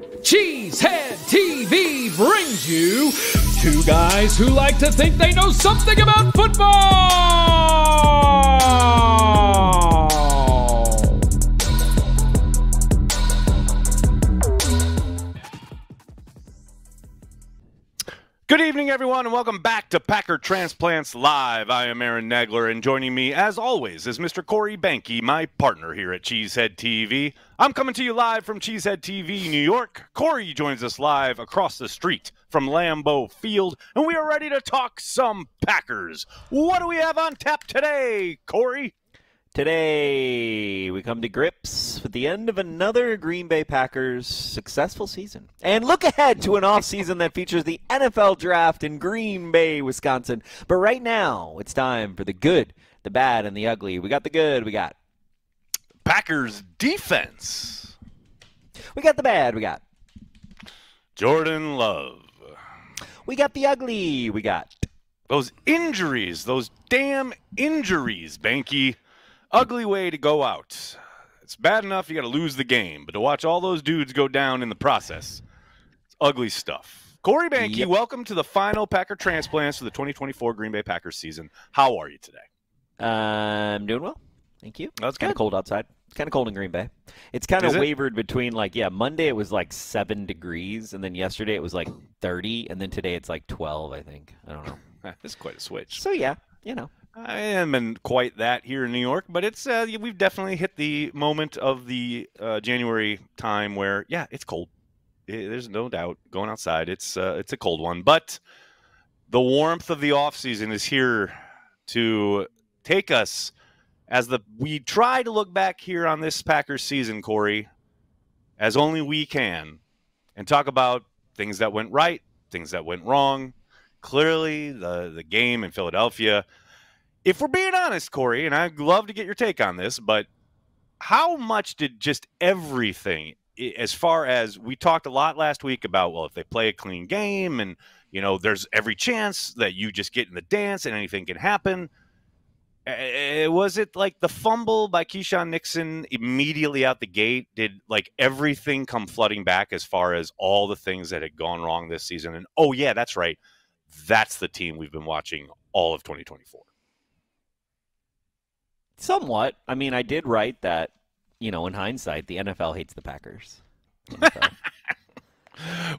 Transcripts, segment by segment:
Cheesehead TV brings you two guys who like to think they know something about football. Good evening, everyone, and welcome back to Packer Transplants Live. I am Aaron Nagler, and joining me, as always, is Mr. Corey Behnke, my partner here at Cheesehead TV. I'm coming to you live from Cheesehead TV, New York. Corey joins us live across the street from Lambeau Field, and we are ready to talk some Packers. What do we have on tap today, Corey? Today, we come to grips with the end of another Green Bay Packers successful season. And look ahead to an offseason that features the NFL Draft in Green Bay, Wisconsin. But right now, it's time for the good, the bad, and the ugly. We got the good, we got Packers defense. We got the bad, we got Jordan Love. We got the ugly, we got those injuries, those damn injuries, Behnke. Ugly way to go out. It's bad enough you got to lose the game, but to watch all those dudes go down in the process, it's ugly stuff. Corey Behnke, welcome to the final Packer Transplants for the 2024 Green Bay Packers season. How are you today? I'm doing well. Thank you. That's kind of cold outside. It's kind of cold in Green Bay. It's kind of wavered between, Monday it was like 7 degrees, and then yesterday it was like 30, and then today it's like 12, I think. I don't know. That's quite a switch. So, yeah, you know. I haven't quite that here in New York, but it's we've definitely hit the moment of the January time where, yeah, it's cold. There's no doubt going outside. It's a cold one, but the warmth of the offseason is here to take us as we try to look back here on this Packers season, Corey, as only we can, and talk about things that went right, things that went wrong. Clearly, the game in Philadelphia. If we're being honest, Corey, and I'd love to get your take on this, but how much did just everything, as far as we talked a lot last week about, well, if they play a clean game and, there's every chance that you just get in the dance and anything can happen. Was it like the fumble by Keyshawn Nixon immediately out the gate? Did everything come flooding back as far as all the things that had gone wrong this season? And, oh, yeah, that's right. That's the team we've been watching all of 2024. Somewhat. I mean, I did write that, in hindsight, the NFL hates the Packers. Well,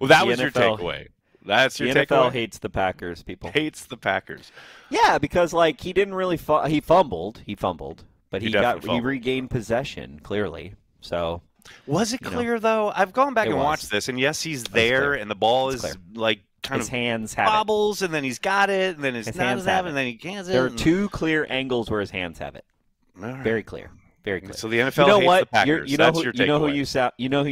that was your takeaway. That's your takeaway? The NFL hates the Packers, people. Hates the Packers. Yeah, because, he didn't really he fumbled, but he regained possession, clearly. So, was it clear, though? I've gone back and watched this, and yes, he's there, and the ball is, his hands have bobbles, and then he's got it, and then his hands have it, and then he can't. There are two clear angles where his hands have it. Right. Very clear. Very clear. So the NFL hates the Packers. You know who you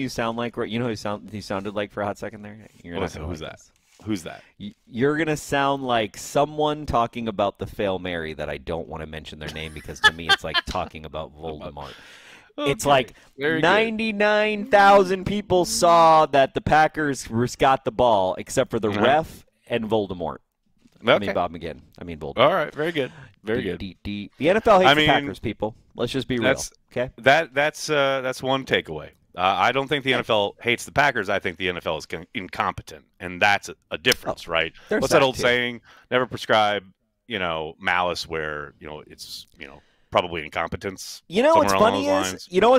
sound like. You know who he sounded like for a hot second there. Who's that? Who's that? You're gonna sound like someone talking about the Fail Mary that I don't want to mention their name because to me it's like talking about Voldemort. Okay. It's like 99,000 people saw that the Packers got the ball except for the ref and Voldemort. Okay. I mean Bob McGinn. I mean Voldemort. All right, very good. Very good. The NFL hates the Packers, people. Let's just be real. Okay. That's one takeaway. I don't think the NFL hates the Packers. I think the NFL is incompetent, and that's a difference, right? What's that old saying? Never prescribe, malice where it's probably incompetence. What's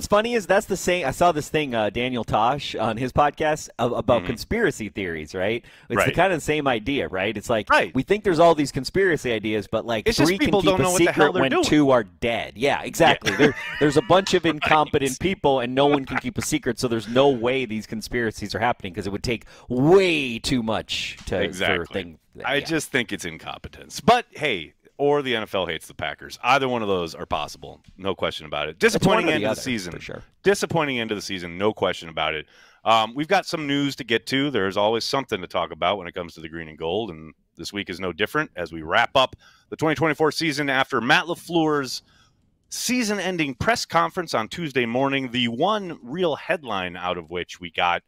funny is that's the same. I saw this thing Daniel Tosh on his podcast about conspiracy theories, right? It's the kind of same idea, right? It's like we think there's all these conspiracy ideas, but it's three can keep a secret when doing. 2 are dead. Yeah, exactly. There's a bunch of incompetent people, and no one can keep a secret, so there's no way these conspiracies are happening because it would take way too much to for thing. I just think it's incompetence. But hey. Or the NFL hates the Packers. Either one of those are possible. No question about it. Disappointing end of the season. For sure. Disappointing end of the season. No question about it. We've got some news to get to. There's always something to talk about when it comes to the green and gold, and this week is no different as we wrap up the 2024 season after Matt LaFleur's season-ending press conference on Tuesday morning, the one real headline out of which we got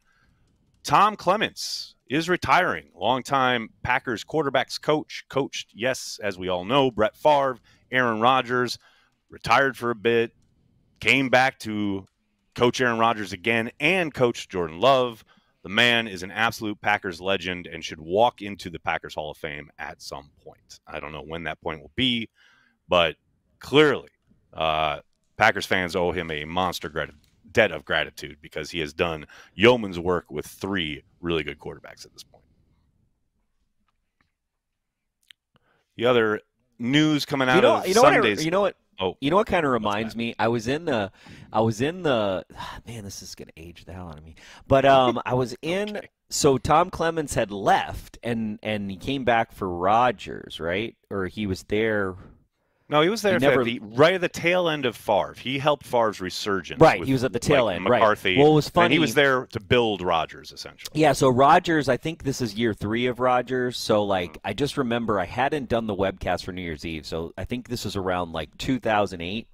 Tom Clements is retiring. Longtime Packers quarterbacks coached, yes, as we all know, Brett Favre, Aaron Rodgers, retired for a bit, came back to coach Aaron Rodgers again and coach Jordan Love. The man is an absolute Packers legend and should walk into the Packers Hall of Fame at some point. I don't know when that point will be, but clearly Packers fans owe him a monster debt of gratitude because he has done yeoman's work with 3 really good quarterbacks at this point. The other news coming out of Sundays. You know what kind of reminds me? I was in the man, this is gonna age the hell out of me. But I was in okay. So Tom Clements had left and he came back for Rodgers, right? Or he was there. No, he was there right at the tail end of Favre. He helped Favre's resurgence. Right, he was at the tail end. McCarthy. Right. Well, it was funny. And he was there to build Rodgers, essentially. Yeah, so Rodgers, I think this is year 3 of Rodgers. So, I just remember I hadn't done the webcast for New Year's Eve. So I think this was around 2008.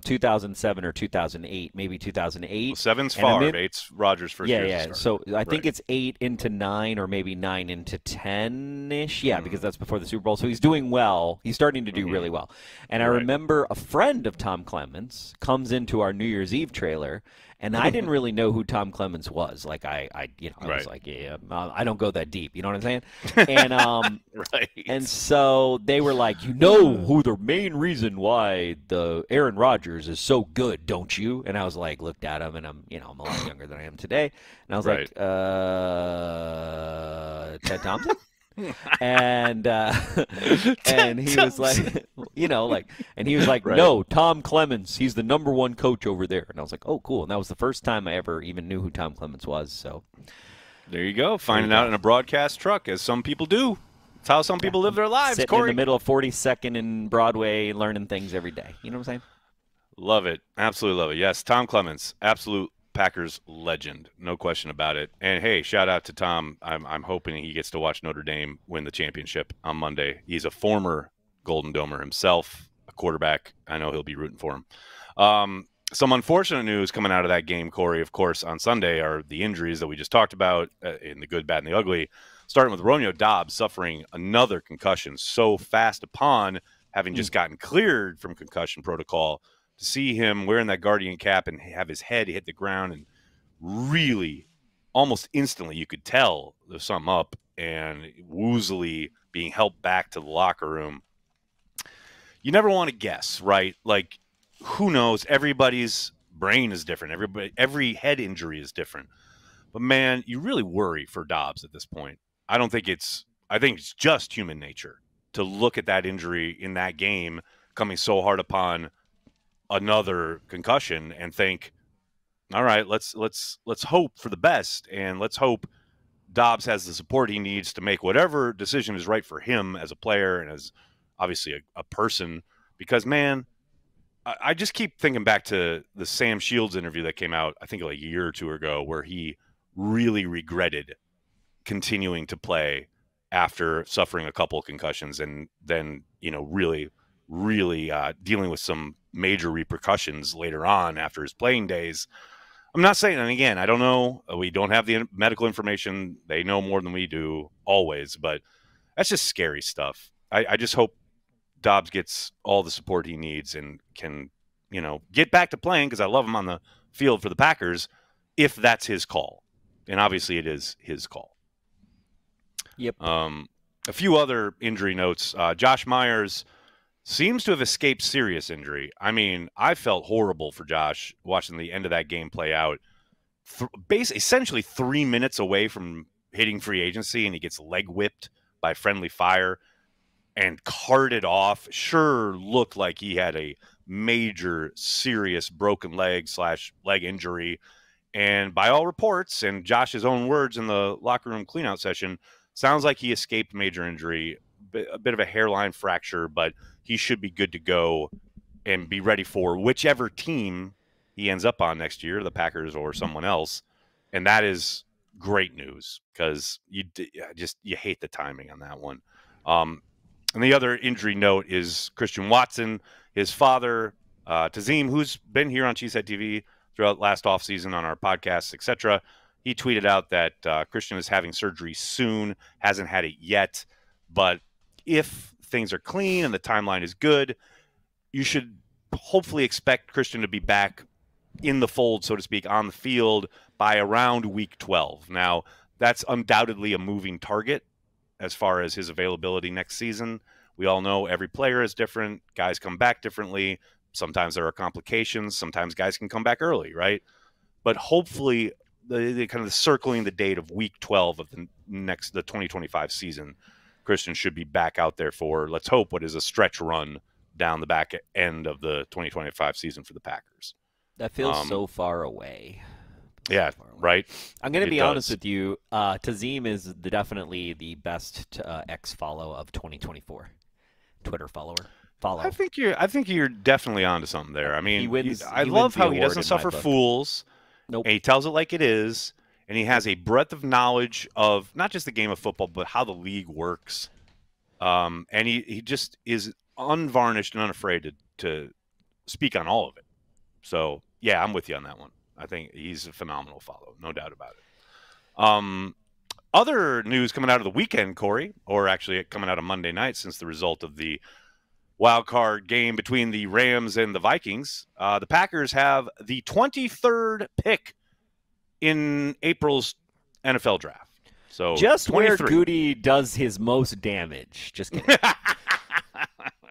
2007 or 2008, maybe 2008. Well, 7's Favre, 8's Rodgers' first year. Yeah. So I think it's 8 into 9 or maybe 9 into 10-ish. Yeah, because that's before the Super Bowl. So he's doing well. He's starting to do really well. And I remember a friend of Tom Clements comes into our New Year's Eve trailer, and I didn't really know who Tom Clements was. I was like, I don't go that deep. You know what I'm saying? And right. And so they were like, you know who the main reason why the Aaron Rodgers is so good, don't you? And I was like, looked at him, and I'm a lot younger than I am today. And I was like, Ted Thompson? And he was like, and he was like, no, Tom Clements, he's the number 1 coach over there. And I was like, oh, cool. And that was the first time I ever even knew who Tom Clements was. So there you go, finding out in a broadcast truck, as some people do. It's how some people live their lives. Sitting Corey, in the middle of 42nd and Broadway, learning things every day. You know what I'm saying? Love it, absolutely love it. Yes, Tom Clements, absolute Packers legend, no question about it. And hey, shout out to Tom. I'm hoping he gets to watch Notre Dame win the championship on Monday. He's a former Golden Domer himself, a quarterback. I know he'll be rooting for him. Some unfortunate news coming out of that game, Corey, of course, on Sunday are the injuries that we just talked about in the good, bad, and the ugly. Starting with Romeo Doubs suffering another concussion so fast upon having just gotten cleared from concussion protocol. To see him wearing that Guardian cap and have his head hit the ground and really almost instantly you could tell there's something up, and woozily being helped back to the locker room. You never want to guess, right? Like, who knows? Everybody's brain is different. Every head injury is different. But, man, you really worry for Doubs at this point. I think it's just human nature to look at that injury in that game coming so hard upon another concussion and think, all right, let's hope for the best, and let's hope Doubs has the support he needs to make whatever decision is right for him as a player and as obviously a person. Because, man, I just keep thinking back to the Sam Shields interview that came out, I think a year or 2 ago, where he really regretted continuing to play after suffering a couple of concussions and then, really dealing with some major repercussions later on after his playing days. I'm not saying, and again, I don't know. We don't have the medical information. They know more than we do always, but that's just scary stuff. I just hope Doubs gets all the support he needs and can, get back to playing, because I love him on the field for the Packers, if that's his call. And obviously it is his call. Yep. A few other injury notes. Josh Myers seems to have escaped serious injury. I mean, I felt horrible for Josh watching the end of that game play out. Essentially 3 minutes away from hitting free agency, and he gets leg whipped by friendly fire and carted off. Sure looked like he had a major, serious broken leg/leg injury. And by all reports, and Josh's own words in the locker room cleanout session, sounds like he escaped major injury, a bit of a hairline fracture, but he should be good to go and be ready for whichever team he ends up on next year, the Packers or someone else. And that is great news, because you hate the timing on that one. And the other injury note is Christian Watson, his father, Tazim, who's been here on CHTV throughout last offseason on our podcasts, etc. He tweeted out that Christian is having surgery soon, hasn't had it yet, but if things are clean and the timeline is good, you should hopefully expect Christian to be back in the fold, so to speak, on the field by around week 12. Now, that's undoubtedly a moving target as far as his availability next season. We all know every player is different. Guys come back differently. Sometimes there are complications. Sometimes guys can come back early, right? But hopefully, the kind of circling the date of week 12 of the 2025 season, Christian should be back out there for, let's hope, what is a stretch run down the back end of the 2025 season for the Packers. That feels so far away. Yeah, right. I'm going to be honest with you. Tazim is definitely the best X-follow of 2024. Twitter follower. I think you're definitely onto something there. I mean, I he love wins how he doesn't suffer fools. Nope. And he tells it like it is, and he has a breadth of knowledge of not just the game of football, but how the league works. And he just is unvarnished and unafraid to speak on all of it. So, yeah, I'm with you on that one. I think he's a phenomenal follow, no doubt about it. Other news coming out of the weekend, Corey, or actually coming out of Monday night since the result of the wild card game between the Rams and the Vikings, the Packers have the 23rd pick in April's NFL draft. So just 23. where Goody does his most damage. Just kidding.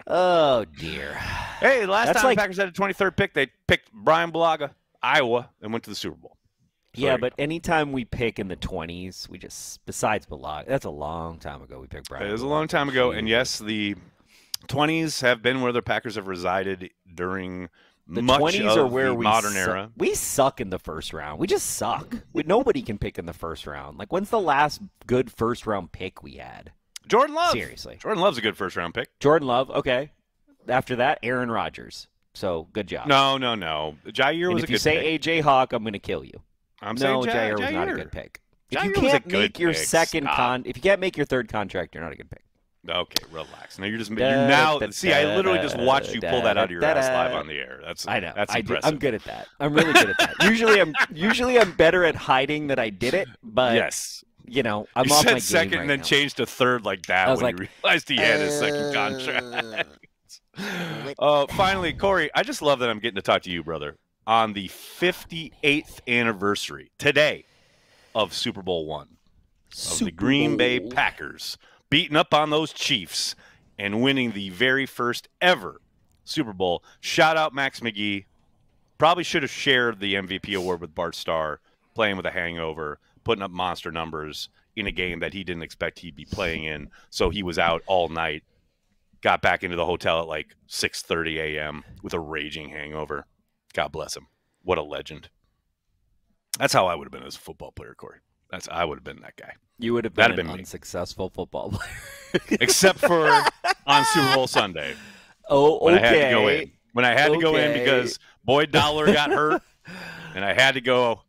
Oh, dear. Hey, last time the Packers had a 23rd pick, they picked Brian Bulaga, Iowa, and went to the Super Bowl. So yeah, but anytime we pick in the 20s, we just, besides Bulaga, that's a long time ago we picked Brian. It was a long time ago, and yes, the 20s have been where the Packers have resided during much 20s of are where the modern era. We suck in the first round. We just suck. Nobody can pick in the first round. Like, when's the last good first-round pick we had? Jordan Love. Seriously. Jordan Love's a good first-round pick. Jordan Love, okay. After that, Aaron Rodgers. So, good job. No. Jair was a good pick. If you say A.J. Hawk, I'm going to kill you. I'm saying Jair was not a good pick. If you Jair was a can't good make your pick. second Stop. if you can't make your third contract, you're not a good pick. Okay, relax. Now I literally just watched you pull that out of your ass live on the air. I know. That's impressive. I'm good at that. I'm really good at that. Usually I'm better at hiding that I did it, but yes. I'm you off my said game second and then now. changed to third like that when you realized he had his second contract. Finally, Corey, I just love that I'm getting to talk to you, brother, on the 58th anniversary today of Super Bowl I of the Green Bay Packers beating up on those Chiefs and winning the very first ever Super Bowl. Shout out Max McGee. Probably should have shared the MVP award with Bart Starr, playing with a hangover, putting up monster numbers in a game that he didn't expect he'd be playing in. So he was out all night, got back into the hotel at like 6:30 a.m. with a raging hangover. God bless him. What a legend. That's how I would have been as a football player, Corey. I would have been that guy. You would have been an unsuccessful football player. Except for on Super Bowl Sunday. Oh, okay. When I had to go in. When I had to go in because Boyd Dollar got hurt, and I had to go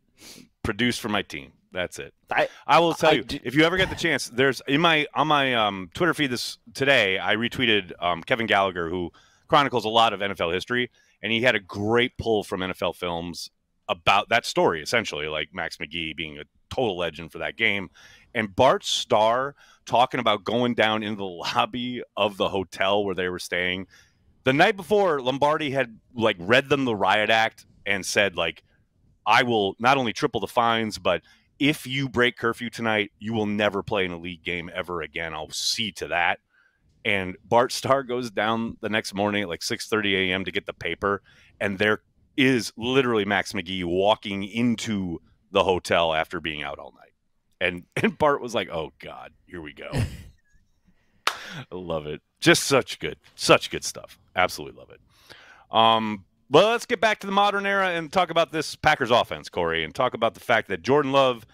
produce for my team. That's it. I will tell you, if you ever get the chance, there's on my Twitter feed today, I retweeted Kevin Gallagher, who chronicles a lot of NFL history, and he had a great pull from NFL Films about that story, essentially, like Max McGee being a total legend for that game. And Bart Starr talking about going down into the lobby of the hotel where they were staying. The night before, Lombardi had read them the riot act and said, I will not only triple the fines, but if you break curfew tonight, you will never play in a league game ever again. I'll see to that. And Bart Starr goes down the next morning at 6:30 a.m. to get the paper, and there is literally Max McGee walking into the hotel after being out all night. And Bart was like, oh, God, here we go. I love it. Just such good stuff. Absolutely love it. Well, let's get back to the modern era and talk about this Packers offense, Corey, and talk about the fact that Jordan Love,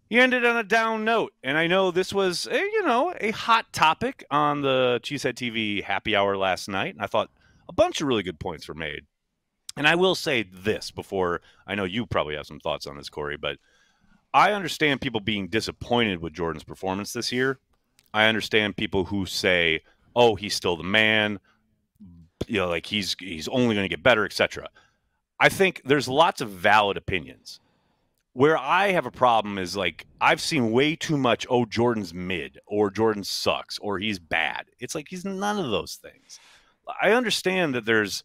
he ended on a down note. And I know this was, a hot topic on the CHTV happy hour last night. And I thought a bunch of really good points were made. And I will say this before, I know you probably have some thoughts on this, Corey, but I understand people being disappointed with Jordan's performance this year. I understand people who say, oh, he's still the man, he's only going to get better, etc. I think there's lots of valid opinions. Where I have a problem is I've seen way too much, oh, Jordan's mid, or Jordan sucks, or he's bad. It's he's none of those things. I understand that there's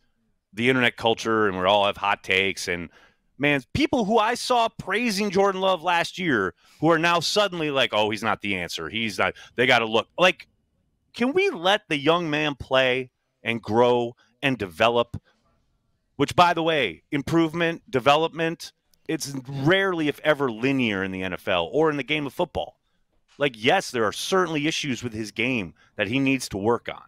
the internet culture and we all have hot takes and man, people who I saw praising Jordan Love last year who are now suddenly like, oh, he's not the answer. He's not. They got to look like. Can we let the young man play and grow and develop? Which, by the way, improvement, development, it's rarely, if ever, linear in the NFL or in the game of football. Like, yes, there are certainly issues with his game that he needs to work on.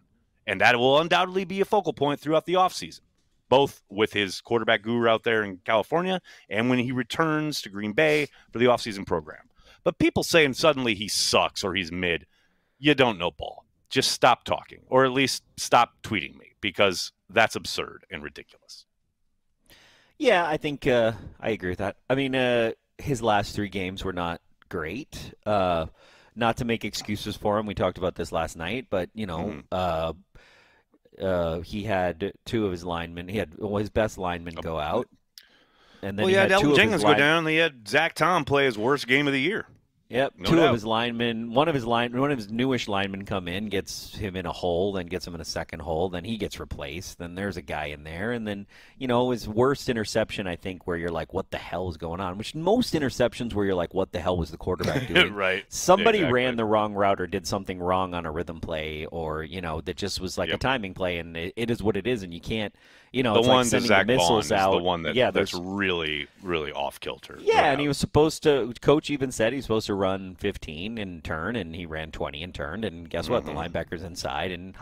And that will undoubtedly be a focal point throughout the offseason, both with his quarterback guru out there in California and when he returns to Green Bay for the offseason program. But people saying suddenly he sucks or he's mid, you don't know ball. Just stop talking, or at least stop tweeting me, because that's absurd and ridiculous. Yeah, I think I agree with that. I mean, his last 3 games were not great. Not to make excuses for him. We talked about this last night, but, you know, he had 2 of his linemen. He had his best linemen go out. And then he had Elton Jenkins go down. He had Zach Tom play his worst game of the year. Yep, no 2 doubt. Of his linemen, one of his newish linemen come in, gets him in a hole, then gets him in a second hole, then he gets replaced, then there's a guy in there, and then, you know, his worst interception, I think, where you're like, what the hell is going on? Which most interceptions where you're like, what the hell was the quarterback doing? Right. Somebody ran the wrong route or did something wrong on a rhythm play, or, you know, that just was like a timing play, and it is what it is, and you can't, you know, the it's one like sending Zach the missiles Bond out. Is the one that, that's really, really off kilter. Yeah, and he was supposed to. Coach even said he was supposed to run 15 and turn, and he ran 20 and turned. And guess what? The linebacker's inside, and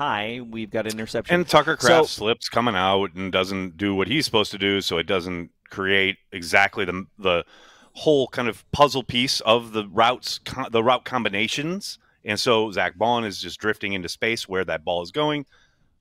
we've got an interception. And Tucker Kraft slips coming out and doesn't do what he's supposed to do, so it doesn't create exactly the whole kind of puzzle piece of the route combinations. And so Zach Bond is just drifting into space where that ball is going.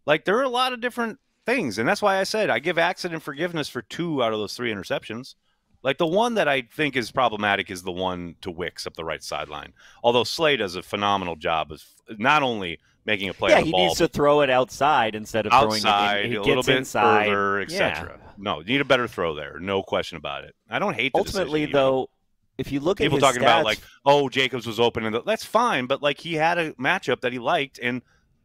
Like, there are a lot of different things, and that's why I said I give accident forgiveness for 2 out of those 3 interceptions. Like, the one that I think is problematic is the one to Wicks up the right sideline. Although Slay does a phenomenal job of not only making a play on the ball. Yeah, he needs to throw it outside instead of throwing it in. A little bit further, etc. No, you need a better throw there. No question about it. I don't hate the ultimately, decision, though, if you look at people his talking stats, about, like, oh, Jacobs was open, and that's fine, but, like, he had a matchup that he liked, and,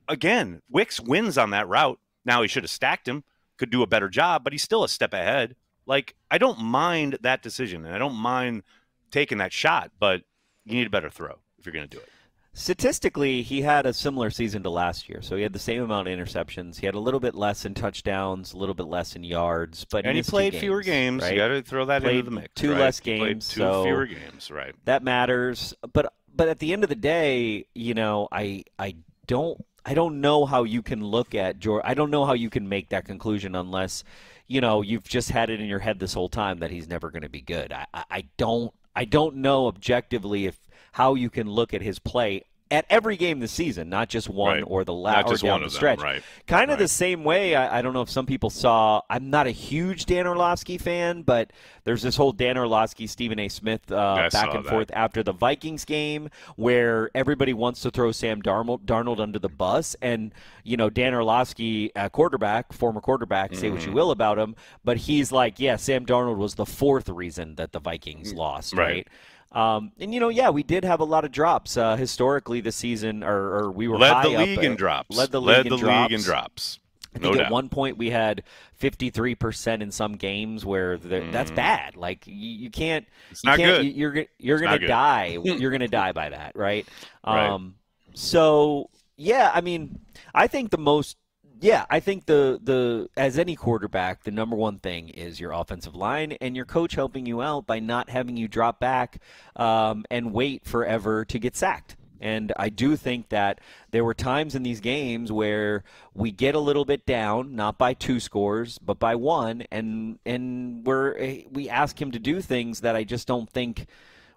again, Wicks wins on that route. Now, he should have stacked him, could do a better job, but he's still a step ahead. Like, I don't mind that decision, and I don't mind taking that shot, but you need a better throw if you're going to do it. Statistically, he had a similar season to last year, so he had the same amount of interceptions. He had a little bit less in touchdowns, a little bit less in yards, but he played fewer games. Right? You got to throw that into the mix. 2 less games, he played 2 fewer games, right? That matters. But at the end of the day, you know, I don't know how you can look at Jordan. I don't know how you can make that conclusion unless, you know, you've just had it in your head this whole time that he's never going to be good. I don't know objectively how you can look at his play at every game this season, not just one or the last or down the stretch. Kind of the same way. I don't know if some people saw. I'm not a huge Dan Orlovsky fan, but there's this whole Dan Orlovsky, Stephen A. Smith back and forth after the Vikings game, where everybody wants to throw Sam Darnold under the bus, and you know Dan Orlovsky, former quarterback, say what you will about him, but he's like, yeah, Sam Darnold was the 4th reason that the Vikings lost, right? And, you know, yeah, we did have a lot historically this season, or we were led the league in drops. Led the league in drops. I think at one point we had 53% in some games where that's bad. Like, you can't. It's not good. You're going to die. You're going to die by that, right? So, yeah, I mean, I think the as any quarterback, the number one thing is your offensive line and your coach helping you out by not having you drop back and wait forever to get sacked. And I do think that there were times in these games where we get a little bit down, not by 2 scores, but by 1, and we ask him to do things that I just don't think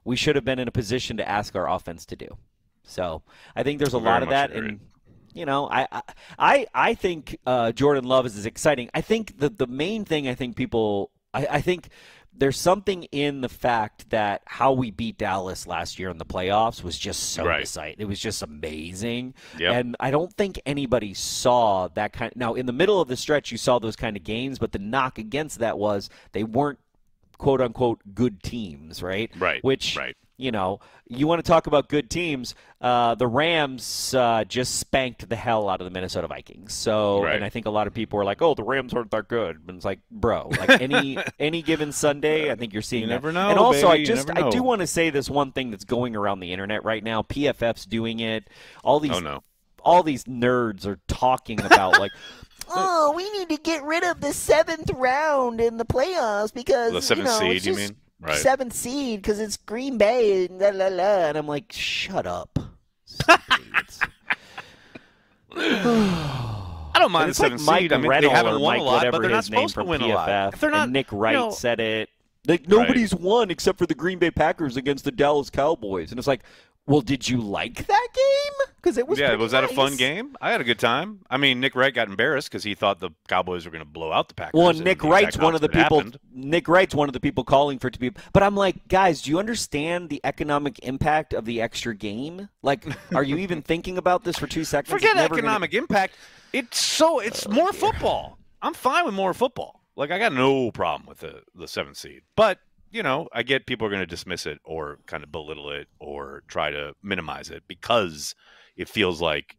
we should have been in a position to ask our offense to do. So I think there's a lot of that. And you know, I think Jordan Love is exciting. I think the main thing I think there's something in the fact that how we beat Dallas last year in the playoffs was just so exciting. It was just amazing. Yep. And I don't think anybody saw that kind. Now, in the middle of the stretch, you saw those kind of games, but the knock against that was they weren't, quote unquote, good teams, right? Right. Which, you know, you want to talk about good teams. The Rams just spanked the hell out of the Minnesota Vikings. So, Right. and I think a lot of people are like, "Oh, the Rams aren't that good." And it's like, bro, like any given Sunday, I think you're seeing You that. never know, and also, baby. I do want to say this one thing that's going around the internet right now. PFF's doing it. All these nerds are talking about like. Oh, we need to get rid of the 7th round in the playoffs because the 7th seed, you mean? Right. 7th seed because it's Green Bay and la la la. And I'm like, shut up. I don't mind the 7th seed. I mean, they haven't won a lot, but they're not supposed to win a lot. If they're not, and Nick Wright said it. Like, nobody's won except for the Green Bay Packers against the Dallas Cowboys. And it's like, well, did you like that game? Because it was was that a fun game? I had a good time. I mean, Nick Wright got embarrassed because he thought the Cowboys were going to blow out the Packers. Well, Nick Wright's one of the people. Nick Wright's one of the people calling for it to be. But I'm like, guys, do you understand the economic impact of the extra game? Like, are you even thinking about this for 2 seconds? Forget economic impact. It's more football. I'm fine with more football. Like, I got no problem with the 7th seed, but. You know, I get people are going to dismiss it or kind of belittle it or try to minimize it because it feels like,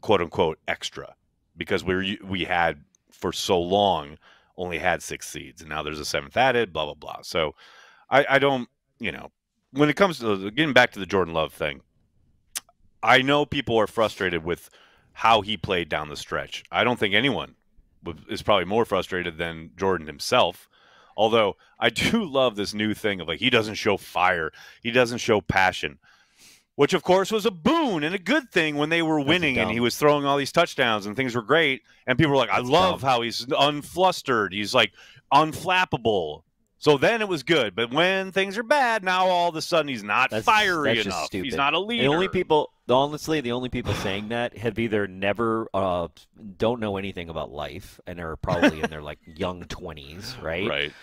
quote unquote, extra. Because we had for so long only had 6 seeds and now there's a 7th added, blah blah blah. So I don't, you know, when it comes to getting back to the Jordan Love thing, I know people are frustrated with how he played down the stretch. I don't think anyone is probably more frustrated than Jordan himself. Although I do love this new thing of like he doesn't show fire, he doesn't show passion, which of course was a boon and a good thing when they were winning and he was throwing all these touchdowns and things were great. And people were like, I love how he's unflustered, he's like unflappable. So then it was good, but when things are bad, now all of a sudden he's not fiery enough. He's not a leader. Honestly, the only people saying that have either never don't know anything about life and are probably in their like young 20s, right? Right.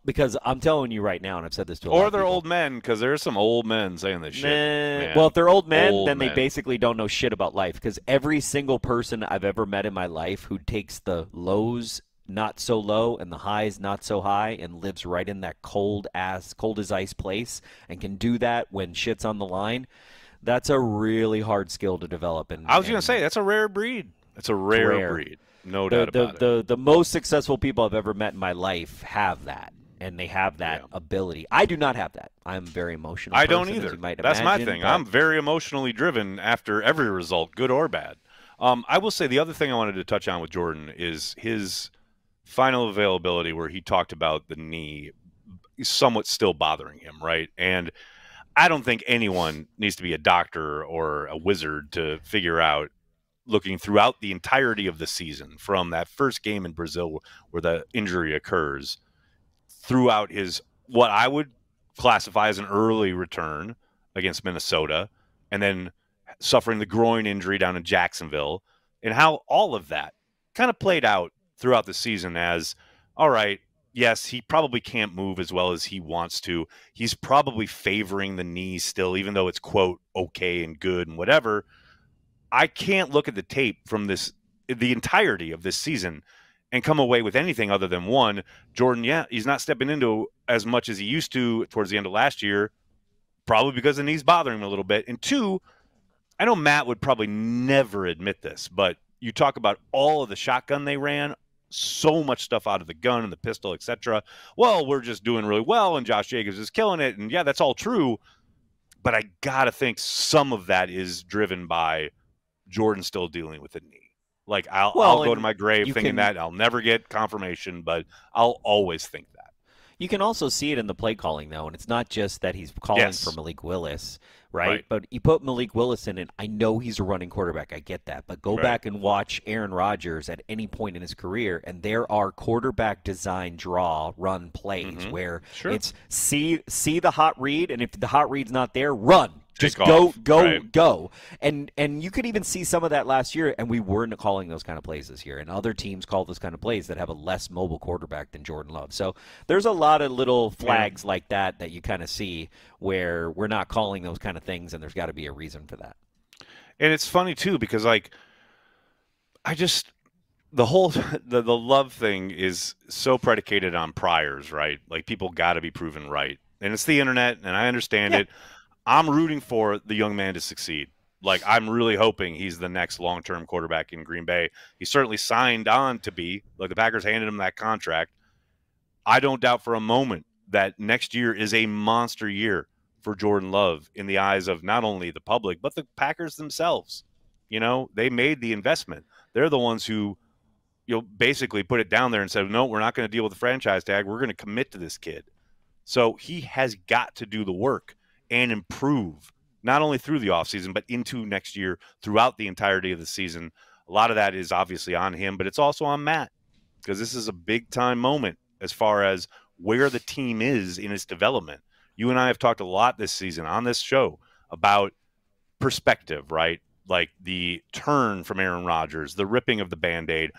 Because I'm telling you right now, and I've said this to a lot of people. Or they're old men, because there's some old men saying this shit. Well, if they're old men, then they basically don't know shit about life. Because every single person I've ever met in my life who takes the lows not so low and the highs not so high and lives right in that cold as ice place and can do that when shit's on the line, that's a really hard skill to develop. And I was going to say, that's a rare breed. It's a rare breed. No doubt about it. The most successful people I've ever met in my life have that, and they have that ability. I do not have that. I'm very emotional. I don't either. That's my thing. I'm very emotionally driven after every result, good or bad. I will say the other thing I wanted to touch on with Jordan is his final availability where he talked about the knee somewhat still bothering him, right? And I don't think anyone needs to be a doctor or a wizard to figure out, looking throughout the entirety of the season, from that first game in Brazil where the injury occurs, throughout his, what I would classify as an early return against Minnesota, and then suffering the groin injury down in Jacksonville, and how all of that kind of played out throughout the season as, all right, yes, he probably can't move as well as he wants to. He's probably favoring the knee still, even though it's, quote, okay and good and whatever. I can't look at the tape from the entirety of this season and come away with anything other than, one, Jordan, he's not stepping into as much as he used to towards the end of last year, probably because the knee's bothering him a little bit. And two, I know Matt would probably never admit this, but you talk about all of the shotgun they ran, so much stuff out of the gun and the pistol, etc. Well, we're just doing really well, and Josh Jacobs is killing it, and yeah, that's all true. But I gotta think some of that is driven by Jordan still dealing with the knee. Like I'll go to my grave thinking that. I'll never get confirmation, but I'll always think that. You can also see it in the play calling, though, and it's not just that he's calling for Malik Willis, right? But you put Malik Willis in, and I know he's a running quarterback. I get that. But go back and watch Aaron Rodgers at any point in his career, and there are quarterback design draw run plays where it's see the hot read, and if the hot read's not there, run. Just go. And you could even see some of that last year, and we weren't calling those kind of plays this year. And other teams call those kind of plays that have a less mobile quarterback than Jordan Love. So there's a lot of little flags like that you kind of see where we're not calling those kind of things, and there's got to be a reason for that. And it's funny, too, because, like, the whole the Love thing is so predicated on priors, right? Like, people got to be proven right. and it's the internet, and I understand it. I'm rooting for the young man to succeed. Like, I'm really hoping he's the next long-term quarterback in Green Bay. He certainly signed on to be. Like, the Packers handed him that contract. I don't doubt for a moment that next year is a monster year for Jordan Love in the eyes of not only the public, but the Packers themselves. You know, they made the investment. They're the ones who, basically put it down there and said, no, we're not going to deal with the franchise tag. We're going to commit to this kid. So he has got to do the work and improve, not only through the offseason, but into next year, throughout the entirety of the season. A lot of that is obviously on him, but it's also on Matt, because this is a big-time moment as far as where the team is in its development. You and I have talked a lot this season on this show about perspective, right? Like the turn from Aaron Rodgers, the ripping of the Band-Aid,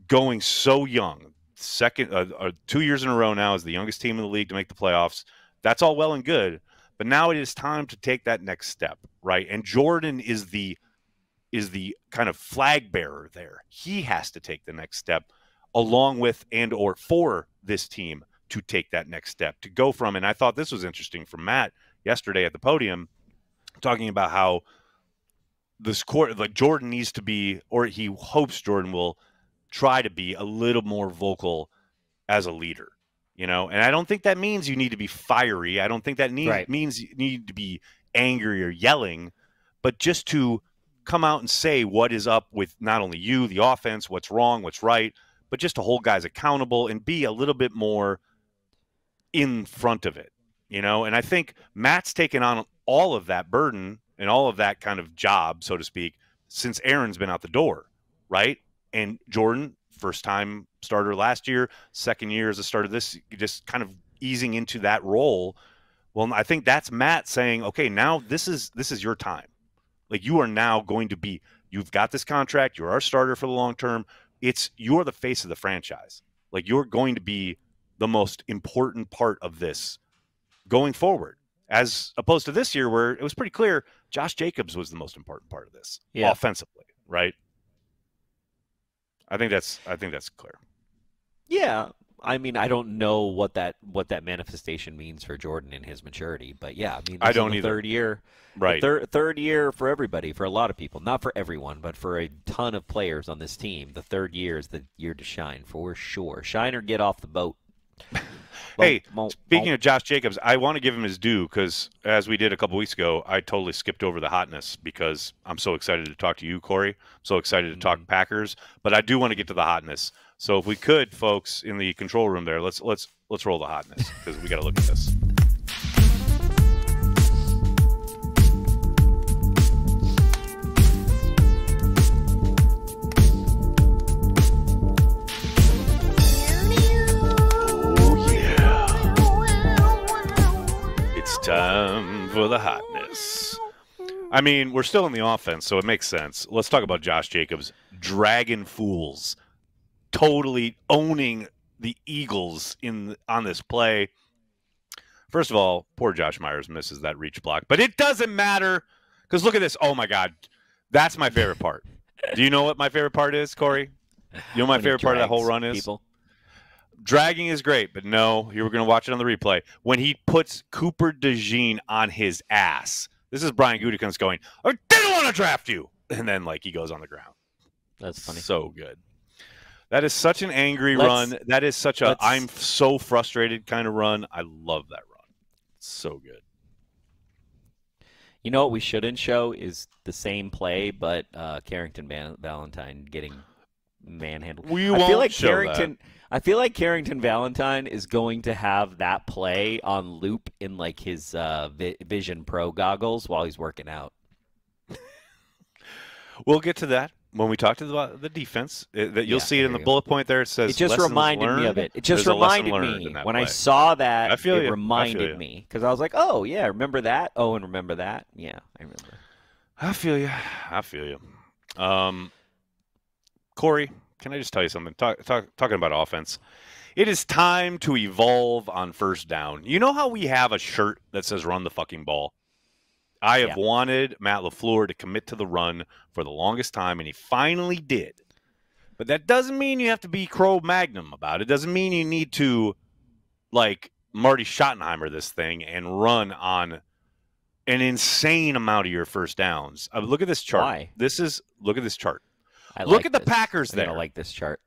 going so young. 2 years in a row now as the youngest team in the league to make the playoffs. That's all well and good. But now it is time to take that next step, right? And Jordan is the kind of flag bearer there. He has to take the next step along with and or for this team to take that next step, to go from, and I thought this was interesting from Matt yesterday at the podium, talking about how this court, like Jordan needs to be, or he hopes Jordan will try to be a little more vocal as a leader. And I don't think that means you need to be fiery. I don't think that means you need to be angry or yelling, but just to come out and say what is up with not only you, the offense, what's wrong, what's right, but just to hold guys accountable and be a little bit more in front of it, And I think Matt's taken on all of that burden and all of that kind of job, so to speak, since Aaron's been out the door, right? And Jordan, first-time starter last year, second year as a starter this, just kind of easing into that role. Well, I think that's Matt saying, okay, now this is your time. Like, you are now going to be, you've got this contract, you're our starter for the long term. You're the face of the franchise. Like, you're going to be the most important part of this going forward, as opposed to this year where it was pretty clear Josh Jacobs was the most important part of this offensively, right? I think that's clear. Yeah. I mean, I don't know what that manifestation means for Jordan in his maturity, but yeah, I mean, I don't either. Third year, right? Third year for everybody, for a lot of people, not for everyone, but for a ton of players on this team. The third year is the year to shine for sure. Shine or get off the boat. Hey, speaking of Josh Jacobs, I want to give him his due because, as we did a couple weeks ago, I totally skipped over the hotness because I'm so excited to talk to you, Corey. I'm so excited to talk Packers, but I do want to get to the hotness. So if we could, folks, in the control room there, let's roll the hotness because we got to look at this. Time for the hotness. I mean, we're still in the offense, so it makes sense. Let's talk about Josh Jacobs. Dragon Fools. Totally owning the Eagles on this play. First of all, poor Josh Myers misses that reach block, but it doesn't matter because look at this. Oh, my God. That's my favorite part. Do you know what my favorite part is, Corey? You know what my favorite part of that whole run is? People. Dragging is great, but no, you were going to watch it on the replay. When he puts Cooper DeJean on his ass, this is Brian Gutekunst going, I didn't want to draft you. And then, he goes on the ground. That's funny. So good. That is such an angry run. That is such a I'm so frustrated kind of run. I love that run. It's so good. You know what we shouldn't show is the same play, but Carrington Valentine getting manhandled. I feel like Carrington Valentine is going to have that play on loop in his Vision Pro goggles while he's working out. We'll get to that when we talk to the defense. You'll see it in the bullet point there. It says it just reminded me of it. It just reminded me when I saw that. It reminded me because I was like, oh yeah, remember that? Oh, and remember that? Yeah, I remember. I feel you. Corey, can I just tell you something? Talking about offense, it is time to evolve on first down. You know how we have a shirt that says "Run the fucking ball"? I have wanted Matt LaFleur to commit to the run for the longest time, and he finally did. But that doesn't mean you have to be Cro-Magnum about it. It doesn't mean you need to, Marty Schottenheimer this thing and run on an insane amount of your first downs. Look at this chart. Why? Look at this chart. I Look like at the this. Packers there. I like this chart.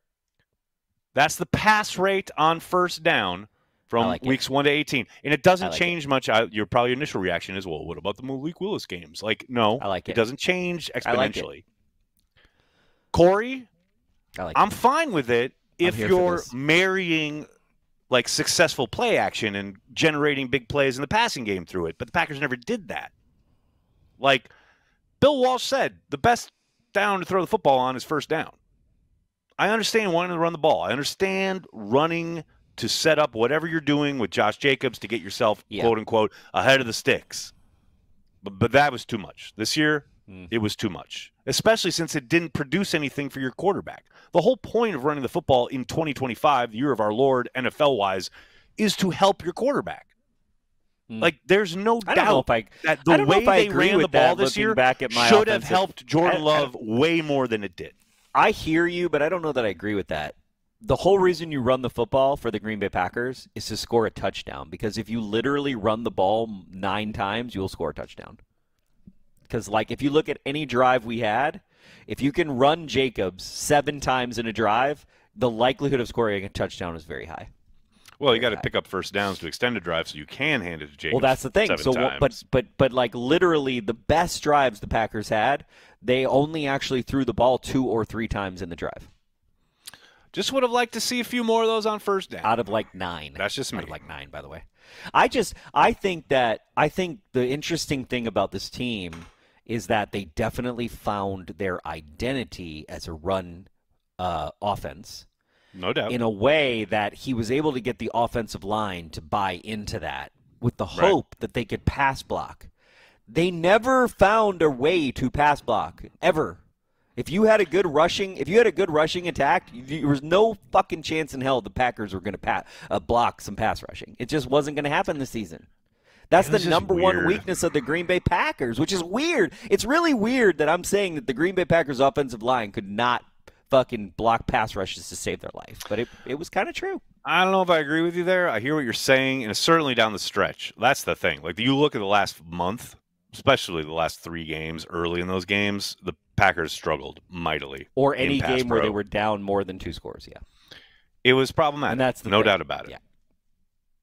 That's the pass rate on first down from weeks 1 to 18. And it doesn't change much. Your probably initial reaction is, well, what about the Malik Willis games? Like, no, it doesn't change exponentially. Corey, I'm fine with it if you're marrying like successful play action and generating big plays in the passing game through it. But the Packers never did that. Like Bill Walsh said, the best down to throw the football on is first down. I understand wanting to run the ball. I understand running to set up whatever you're doing with Josh Jacobs to get yourself, quote unquote, ahead of the sticks. But that was too much. This year, it was too much, especially since it didn't produce anything for your quarterback. The whole point of running the football in 2025, the year of our Lord, NFL-wise, is to help your quarterback. Like, there's no doubt that the way they ran the ball this year should have helped Jordan Love way more than it did. I hear you, but I don't know that I agree with that. The whole reason you run the football for the Green Bay Packers is to score a touchdown, because if you literally run the ball 9 times, you'll score a touchdown. Because, like, if you look at any drive we had, if you can run Jacobs 7 times in a drive, the likelihood of scoring a touchdown is very high. Well, you got to pick up first downs to extend a drive so you can hand it to Jacobs. Well, that's the thing. But like literally the best drives the Packers had, they only actually threw the ball 2 or 3 times in the drive. Just would have liked to see a few more of those on first down. Out of like 9. That's just me. Out of like 9, by the way. I think the interesting thing about this team is that they definitely found their identity as a run offense. No doubt. In a way that he was able to get the offensive line to buy into that with the hope that they could pass block. They never found a way to pass block, ever. If you had a good rushing attack, there was no fucking chance in hell the Packers were going to block some pass rushing. It just wasn't going to happen this season. That's the number one weakness of the Green Bay Packers, which is weird. It's really weird that I'm saying that the Green Bay Packers offensive line could not fucking block pass rushes to save their life. But it was kind of true. I don't know if I agree with you there. I hear what you're saying, and it's certainly down the stretch. That's the thing. Like, you look at the last month, especially the last 3 games, early in those games, the Packers struggled mightily. Or any game where they were down more than 2 scores, yeah. It was problematic. And that's no doubt about it. Yeah.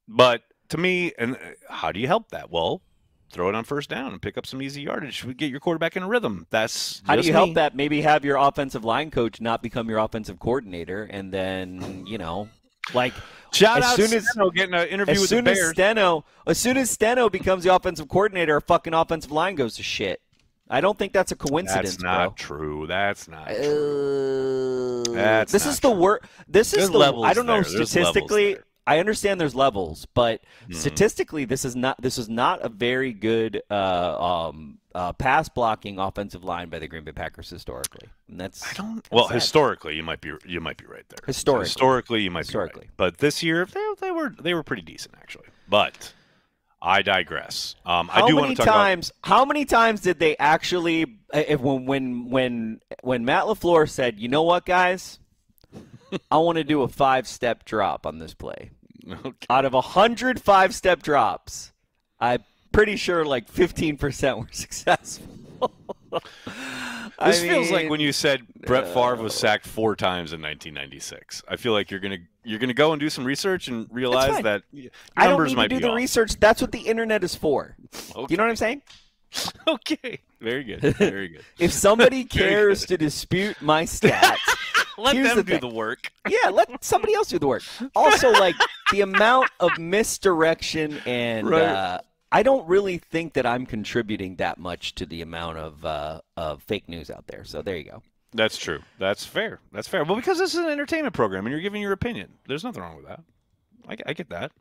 But to me, and how do you help that? Well, throw it on first down and pick up some easy yardage. Get your quarterback in a rhythm. That's how do you help that? Maybe have your offensive line coach not become your offensive coordinator, and then like shout out Steno getting an interview with the Bears. As soon as Steno becomes the offensive coordinator, our fucking offensive line goes to shit. I don't think that's a coincidence. That's not true. That's not true. This is the worst. This is the. I don't know statistically. I understand there's levels, but statistically, this is not a very good pass blocking offensive line by the Green Bay Packers historically. And that's historically, you might be right there. Historically, you might be right. But this year, they were pretty decent actually. But I digress. I do want to talk about how many times did they actually? When Matt LaFleur said, "You know what, guys." I want to do a 5-step drop on this play. Okay. Out of 100 5-step drops, I'm pretty sure like 15% were successful. This feels like when you said Brett Favre was sacked 4 times in 1996. I feel like you're gonna go and do some research and realize that I don't numbers need might to be do the off. research. That's what the internet is for. Okay. You know what I'm saying? Okay. Very good. Very good. If somebody cares to dispute my stats, let them do the work. Yeah, let somebody else do the work. Also, like the amount of misdirection and I don't really think that I'm contributing that much to the amount of fake news out there. So there you go. That's true. That's fair. That's fair. Well, because this is an entertainment program and you're giving your opinion. There's nothing wrong with that. I get that.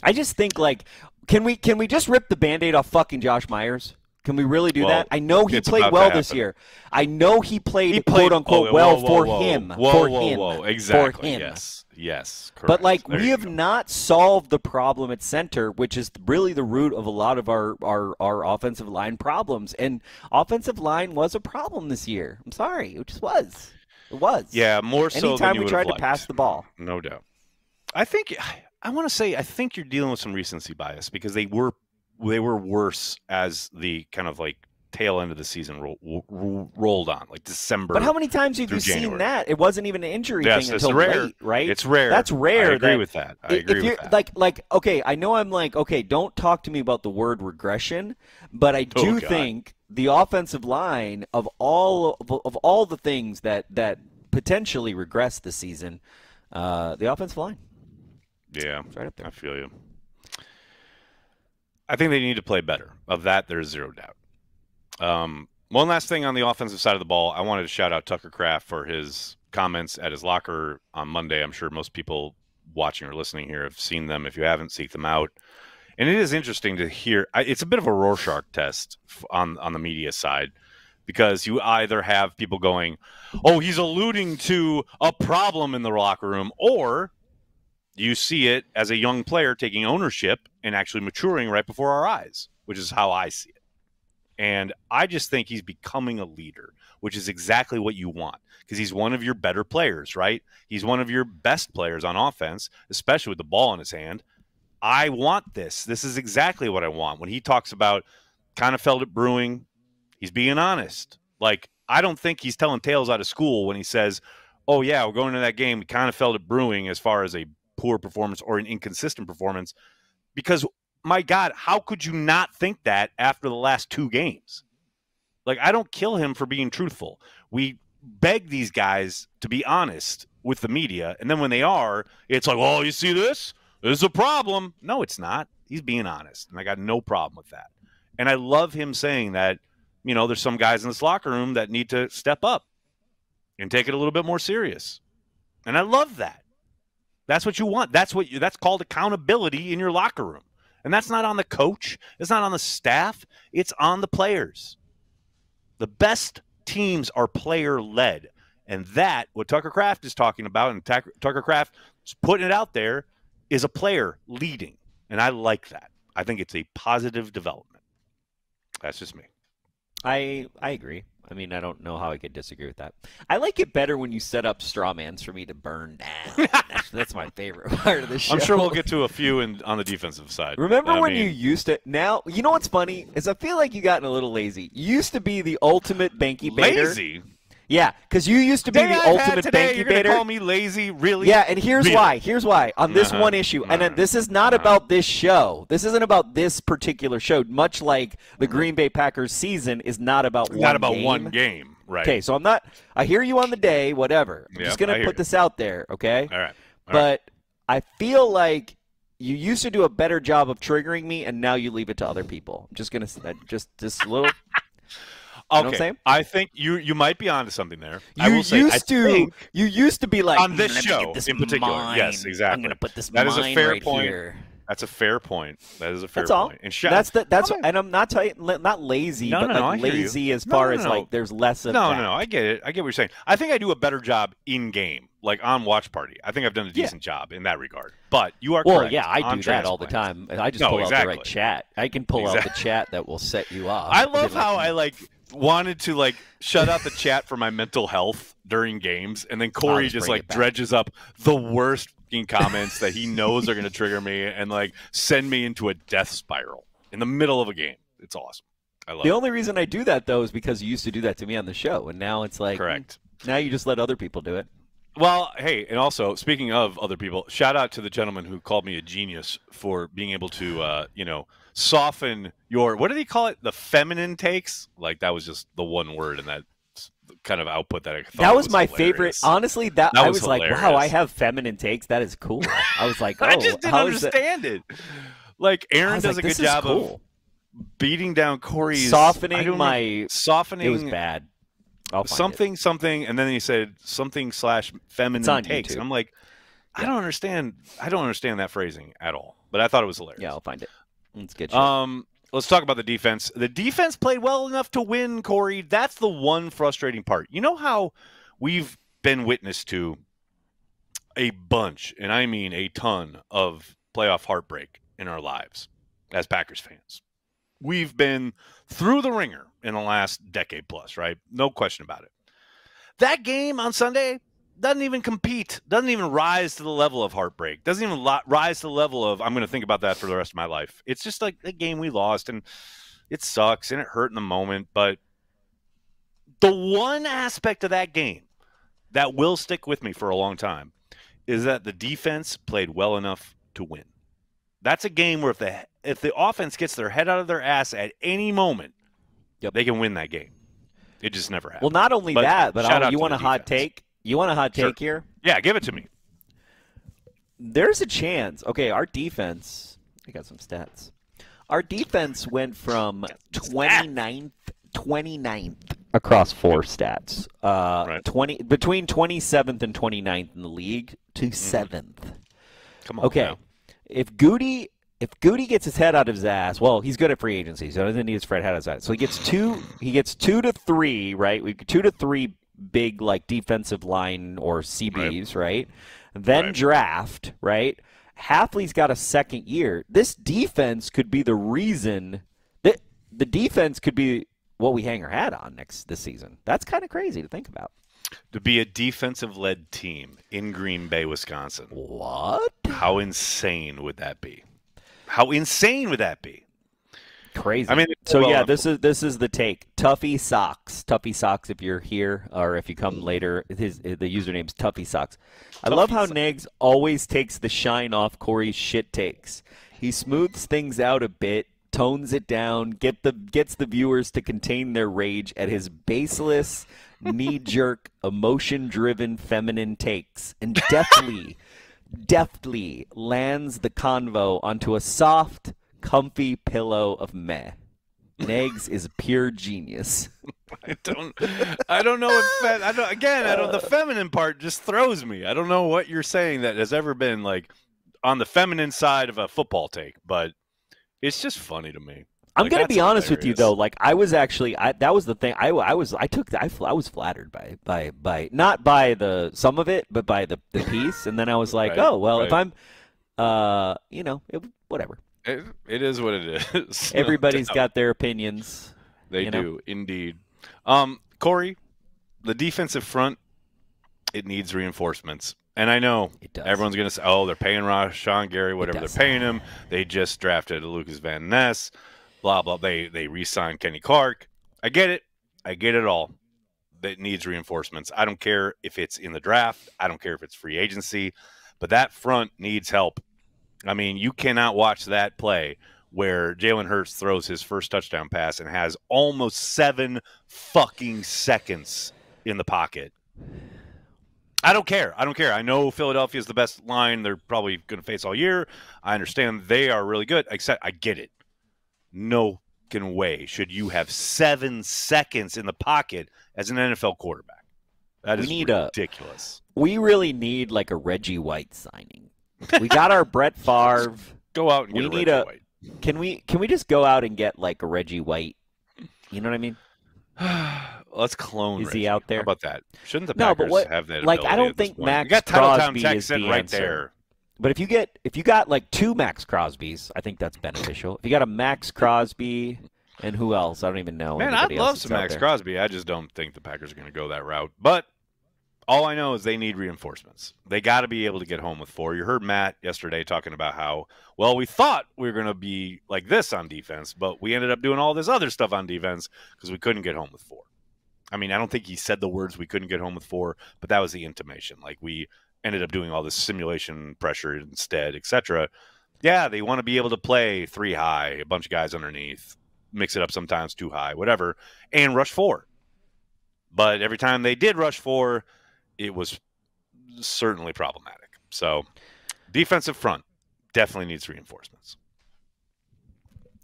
I just think, like, can we just rip the Band-Aid off fucking Josh Myers? Can we really do that? I know he played well this year. I know he played quote-unquote well for him. Exactly. For him. Yes. Correct. But, like, we have not solved the problem at center, which is really the root of a lot of our offensive line problems. And offensive line was a problem this year. I'm sorry. It just was. It was. Yeah, more so Anytime than you we would tried have to liked. pass the ball. No doubt. I think I want to say I think you're dealing with some recency bias because they were worse as the kind of like tail end of the season rolled on, like December. But how many times have you seen that? It wasn't even an injury thing until late, right? It's rare. That's rare. I agree with that. I agree with that. Like, okay, I know I'm like, okay, don't talk to me about the word regression, but I do think the offensive line of all the things that potentially regress this season, the offensive line. Yeah, it's right up there. I feel you. I think they need to play better. Of that, there's zero doubt. One last thing on the offensive side of the ball, I wanted to shout out Tucker Kraft for his comments at his locker on Monday. I'm sure most people watching or listening here have seen them. If you haven't, seek them out. And it is interesting to hear. It's a bit of a Rorschach test on the media side, because you either have people going, oh, he's alluding to a problem in the locker room, or you see it as a young player taking ownership and actually maturing right before our eyes, which is how I see it. And I just think he's becoming a leader, which is exactly what you want, because he's one of your better players, right? He's one of your best players on offense, especially with the ball in his hand. I want this. This is exactly what I want. When he talks about kind of felt it brewing, he's being honest. Like, I don't think he's telling tales out of school when he says, oh, yeah, we're going to that game. We kind of felt it brewing as far as a poor performance or an inconsistent performance, because my God, how could you not think that after the last 2 games? Like, I don't kill him for being truthful. We beg these guys to be honest with the media, and then when they are, it's like, oh, you see this? This is a problem. No, it's not. He's being honest, and I got no problem with that. And I love him saying that, you know, there's some guys in this locker room that need to step up and take it a little bit more serious. And I love that. That's what you want. That's called accountability in your locker room. And that's not on the coach. It's not on the staff. It's on the players. The best teams are player-led. And that, what Tucker Kraft is talking about, and Tucker Kraft is putting it out there, is a player leading. And I like that. I think it's a positive development. That's just me. I agree. I mean, I don't know how I could disagree with that. I like it better when you set up straw mans for me to burn down. That's my favorite part of the show. I'm sure we'll get to a few on the defensive side. Remember when you used to? Now, you know what's funny is I feel like you gotten a little lazy. You used to be the ultimate Behnke baiter. Lazy? Yeah, because you used to be the ultimate Behnke you're baiter. Call me lazy, really? Yeah, and here's why. Here's why. On this one issue, and then this is not about this show. This isn't about this particular show. Much like the Green Bay Packers season is not about one game. Right. Okay, so I'm not. I hear you on the day. Whatever. I'm just gonna put this out there. Okay. All right. But I feel like you used to do a better job of triggering me, and now you leave it to other people. I'm just gonna just a little. You know what I'm saying? I think you might be onto something there. You used to be like on this show in particular. Mine. Yes, exactly. I'm gonna put this. That is a fair right point. Here. That's a fair point. That is a fair point. All. And that's and I'm not not lazy, but like lazy as far as like there's less of that. No, I get it. I get what you're saying. I think I do a better job in game, like on Watch Party. I think I've done a decent job in that regard. But you are correct. Well, yeah, I do that all the time. I just pull out the right chat. I can pull out the chat that will set you off. I love how I wanted to shut out the chat for my mental health during games, and then Corey just dredges up the worst comments that he knows are going to trigger me and send me into a death spiral in the middle of a game. It's awesome. I love it. The only reason I do that though is because you used to do that to me on the show, and now it's like correct. Now you just let other people do it. Well, hey, and also speaking of other people, shout out to the gentleman who called me a genius for being able to soften your, what did he call it? The feminine takes? That was just the one word in that kind of output that I thought that was my hilarious. favorite. Honestly, I was hilarious. Like, wow, I have feminine takes. That is cool. I was like, oh, I just didn't understand it. Aaron does a good job of beating down Corey's softening. It was bad. Something, and then he said something / feminine takes. And I'm like, I don't understand that phrasing at all. But I thought it was hilarious. Yeah, I'll find it. Let's get you. Let's talk about the defense. The defense played well enough to win, Corey. That's the one frustrating part. You know how we've been witness to a bunch, and I mean a ton, of playoff heartbreak in our lives as Packers fans. We've been through the ringer in the last decade plus, right? No question about it. That game on Sunday, doesn't even compete, doesn't even rise to the level of heartbreak, doesn't even rise to the level of I'm going to think about that for the rest of my life. It's just like the game we lost, and it sucks, and it hurt in the moment. But the one aspect of that game that will stick with me for a long time is that the defense played well enough to win. That's a game where if the offense gets their head out of their ass at any moment, they can win that game. It just never happened. Well, not only that, but you want a hot take? You want a hot take here? Yeah, give it to me. There's a chance. Okay, our defense, I got some stats. Our defense went from 29th across 4 stats. Between 27th and 29th in the league to 7th. Come on. Okay. Now. If Goody gets his head out of his ass, well, he's good at free agency, so he doesn't need his head out of his ass. So he gets 2 to 3, right? We 2 to 3 big like defensive line or CBs, right? Then draft, right? Hafley's got a second year. This defense could be the reason that the defense could be what we hang our hat on this season. That's kind of crazy to think about. To be a defensive-led team in Green Bay, Wisconsin. What? How insane would that be? How insane would that be? Crazy. I mean, so yeah, this is the take. Tuffy Socks. Tuffy Socks if you're here, or if you come later. The username's Tuffy Socks. I love how Nags always takes the shine off Corey's shit takes. He smooths things out a bit, tones it down, gets the viewers to contain their rage at his baseless, knee-jerk, emotion-driven feminine takes, and deftly lands the convo onto a soft, comfy pillow of meh. Nags is pure genius. I don't know if the feminine part just throws me. I don't know what you're saying that has ever been like on the feminine side of a football take, but it's just funny to me. I'm going to be honest with you though. Like I was actually, that was the thing. I was flattered by not by some of it, but by the piece. And then I was like, if I'm, whatever. It is what it is. Everybody's got their opinions. They do indeed. Corey, the defensive front, it needs reinforcements. And I know everyone's going to say, oh, they're paying Rashawn Gary, whatever they're paying him. They just drafted Lucas Van Ness, blah, blah. They re-signed Kenny Clark. I get it. I get it all. That needs reinforcements. I don't care if it's in the draft. I don't care if it's free agency. But that front needs help. I mean, you cannot watch that play where Jalen Hurts throws his first touchdown pass and has almost 7 fucking seconds in the pocket. I don't care. I know Philadelphia is the best line they're probably going to face all year. I understand they are really good. Except I get it. No fucking way should you have 7 seconds in the pocket as an NFL quarterback. That is ridiculous. We really need like a Reggie White signing. We got our Brett Favre. Go out and get a Reggie White. Can we just go out and get like a Reggie White? You know what I mean? Let's clone. Is Reggie. he out there? How about that? Shouldn't the Packers have that? Like I don't think Max Crosby is the answer. There. But if you got like 2 Max Crosbys, I think that's beneficial. If you got a Max Crosby and who else? I don't even know. Man, I'd love some Max Crosby. I just don't think the Packers are going to go that route. But all I know is they need reinforcements. They got to be able to get home with 4. You heard Matt yesterday talking about how, well, we thought we were going to be like this on defense, but we ended up doing all this other stuff on defense because we couldn't get home with 4. I mean, I don't think he said the words we couldn't get home with 4, but that was the intimation. Like we ended up doing all this simulation pressure instead, etc. Yeah, they want to be able to play 3 high, a bunch of guys underneath, mix it up sometimes 2 high, whatever, and rush 4. But every time they did rush 4, it was certainly problematic. So defensive front definitely needs reinforcements.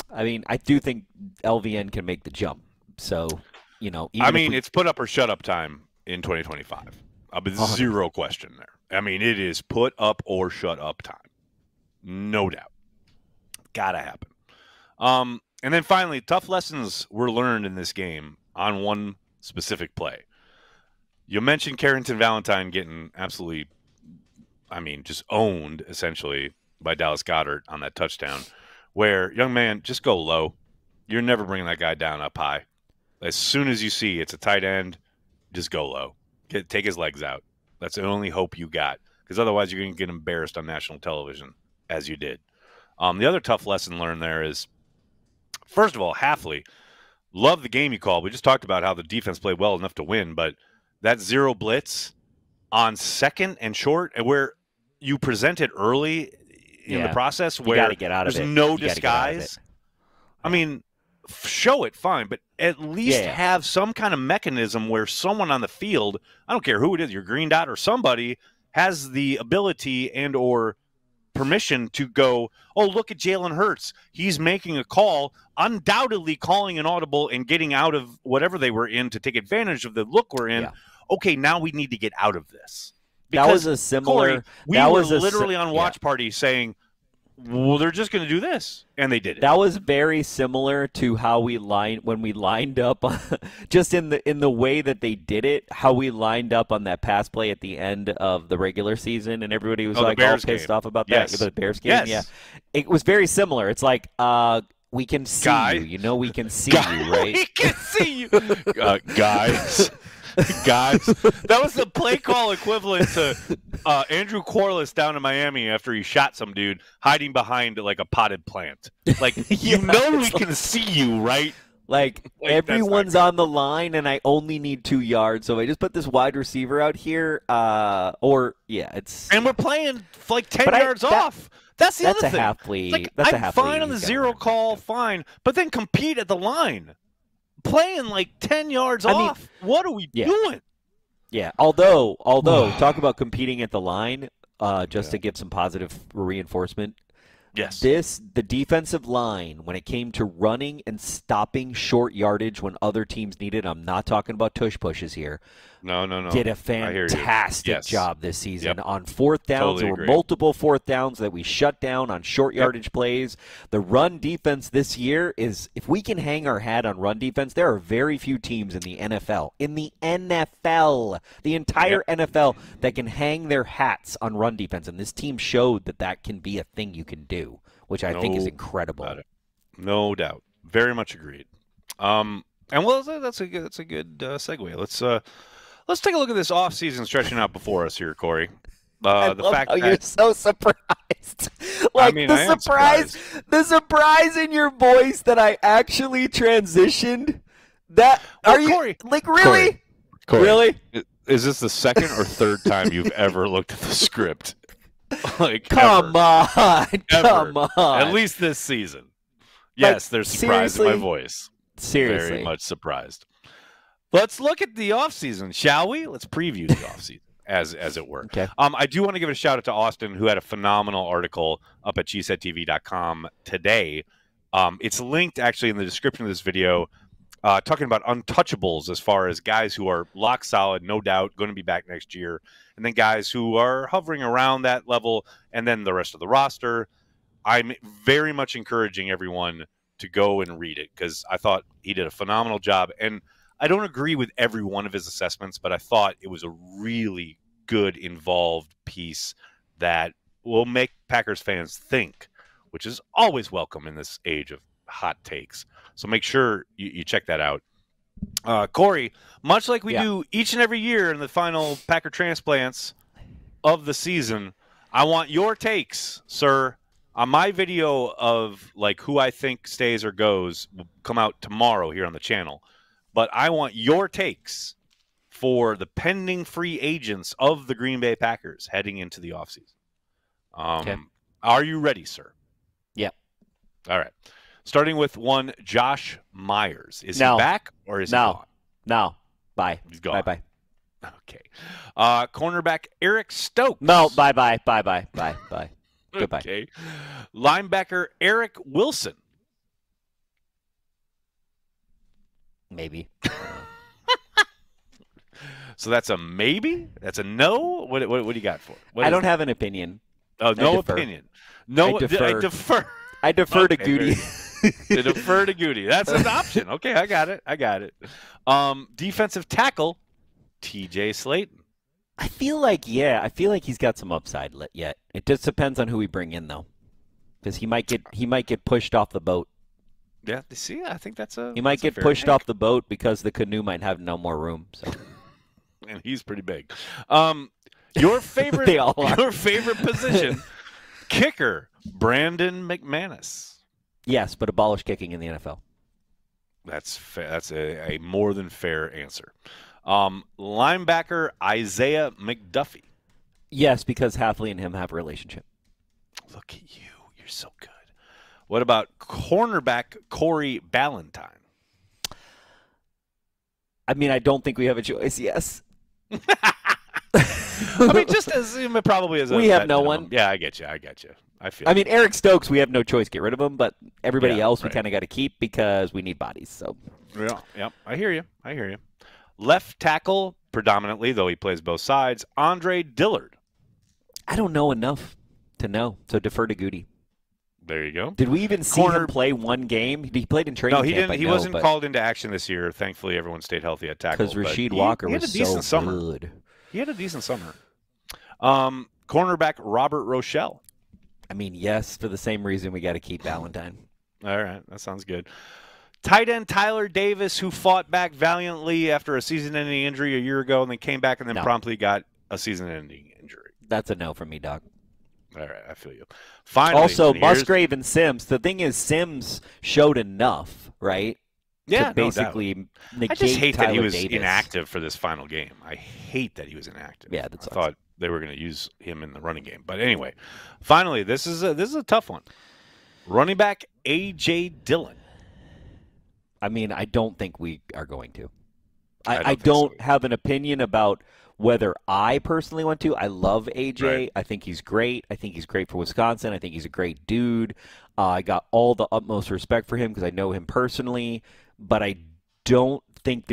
I mean, I do think LVN can make the jump. So, it's put up or shut up time in 2025. Zero question there. I mean, it is put up or shut up time. No doubt. Gotta happen. And then finally, tough lessons were learned in this game on one specific play. You mentioned Carrington Valentine getting absolutely, just owned, essentially, by Dallas Goedert on that touchdown, where, young man, just go low. You're never bringing that guy down up high. As soon as you see it's a tight end, just go low. Take his legs out. That's the only hope you got, because otherwise you're going to get embarrassed on national television, as you did. The other tough lesson learned there is, first of all, Halfley, love the game you called. We just talked about how the defense played well enough to win, but that zero blitz on second and short, where you present it early in the process, where there's no disguise. I mean, show it, fine, but at least have some kind of mechanism where someone on the field, I don't care who it is, your green dot or somebody, has the ability and or permission to go, oh, look at Jalen Hurts. He's making a call, undoubtedly calling an audible and getting out of whatever they were in to take advantage of the look we're in. Okay, now we need to get out of this. Because, that was a similar. Corey, we were literally on watch party saying, well, they're just going to do this, and they did it. That was very similar to how when we lined up, just in the way that they did it. How we lined up on that pass play at the end of the regular season, and everybody was all pissed off about that. The Bears game, it was very similar. It's like, we can see you. You know, we can see you, right? We can see you, guys. Guys, that was the play call equivalent to Andrew Corliss down in Miami after he shot some dude hiding behind like a potted plant. Like, we can see you, right? Like everyone's on the line, and I only need 2 yards, so I just put this wide receiver out here. And we're playing like 10 yards off. That's the other thing. I'm fine on the zero call, fine, but then compete at the line. Playing like 10 yards off. What are we doing? Yeah. Although talk about competing at the line, just to give some positive reinforcement. Yes. The defensive line, when it came to running and stopping short yardage when other teams needed, I'm not talking about tush pushes here. No. Did a fantastic job this season on fourth downs. Totally there were multiple fourth downs that we shut down on short yardage plays. The run defense this year is, if we can hang our hat on run defense, there are very few teams in the NFL, the entire NFL, that can hang their hats on run defense. And this team showed that can be a thing you can do, which I think is incredible. No doubt. Very much agreed. And well, that's a good segue. Let's take a look at this offseason stretching out before us here, Corey. You're so surprised. The surprise in your voice that I actually transitioned. Corey, really? Corey, really? Is this the second or third time you've ever looked at the script? Come on. At least this season. Yes, there's surprise in my voice. Seriously. Very much surprised. Let's look at the offseason, shall we? Let's preview the offseason, as it were. Okay. I do want to give a shout out to Austin, who had a phenomenal article up at CHTV.com today. It's linked actually in the description of this video, talking about untouchables as far as guys who are lock solid, no doubt, going to be back next year, and then guys who are hovering around that level, and then the rest of the roster. I'm very much encouraging everyone to go and read it, because I thought he did a phenomenal job. And I don't agree with every one of his assessments, but I thought it was a really good, involved piece that will make Packers fans think, which is always welcome in this age of hot takes. So make sure you check that out. Corey, much like we do each and every year in the final Packer Transplants of the season, I want your takes, sir. On my video of like who I think stays or goes will come out tomorrow here on the channel. But I want your takes for the pending free agents of the Green Bay Packers heading into the offseason. Are you ready, sir? Yep. All right. Starting with one, Josh Myers. Is he back or is he gone? No. Bye. He's gone. Bye-bye. Okay. Cornerback Eric Stokes. No, bye-bye. Bye-bye. Bye-bye. Goodbye. Okay. Linebacker Eric Wilson. Maybe. So that's a maybe? That's a no? What do you got for it? I don't have an opinion. Oh, no opinion. No, I defer. I defer to Goody. To defer to Goody. That's an option. Okay, I got it. Defensive tackle, TJ Slayton. I feel like he's got some upside yet. It just depends on who we bring in, though, because he might get pushed off the boat. Yeah, see, I think he might get pushed off the boat because the canoe might have no more room. So. And he's pretty big. Your favorite, They all are. your favorite position, kicker, Brandon McManus. Yes, but abolish kicking in the NFL. That's that's a more than fair answer. Linebacker Isaiah McDuffie. Yes, because Halfley and him have a relationship. Look at you. You're so good. What about cornerback Corey Ballantyne? I mean, I don't think we have a choice. Yes. I mean, just as probably as a we have no minimum. one. Yeah, I get you. I mean, Eric Stokes, we have no choice. Get rid of him, but everybody else we right. kind of got to keep because we need bodies. So. Yeah. I hear you. Left tackle predominantly, though he plays both sides. Andre Dillard. I don't know enough to know, so defer to Goody. There you go. Did we even see him play one game? He played in training camp. No, he didn't. He wasn't called into action this year. Thankfully, everyone stayed healthy at tackle. Because Rasheed Walker he had was a decent so summer. good. He had a decent summer. Cornerback Robert Rochelle. I mean, yes, for the same reason we got to keep Ballantyne. All right, that sounds good. Tight end Tyler Davis, who fought back valiantly after a season-ending injury a year ago, and then came back and then promptly got a season-ending injury. That's a no from me, Doc. All right, I feel you. Finally, also, Musgrave and Sims. The thing is, Sims showed enough, right? Yeah, to basically negate I just hate Tyler that he was Davis. inactive for this final game. I hate that he was inactive. Yeah, that's I thought they were going to use him in the running game. But anyway, finally, this is a tough one. Running back A.J. Dillon. I mean, I don't think we are going to. I don't have an opinion about whether I personally want to. I love AJ. Right. I think he's great. I think he's great for Wisconsin. I think he's a great dude. I got all the utmost respect for him because I know him personally. But I don't think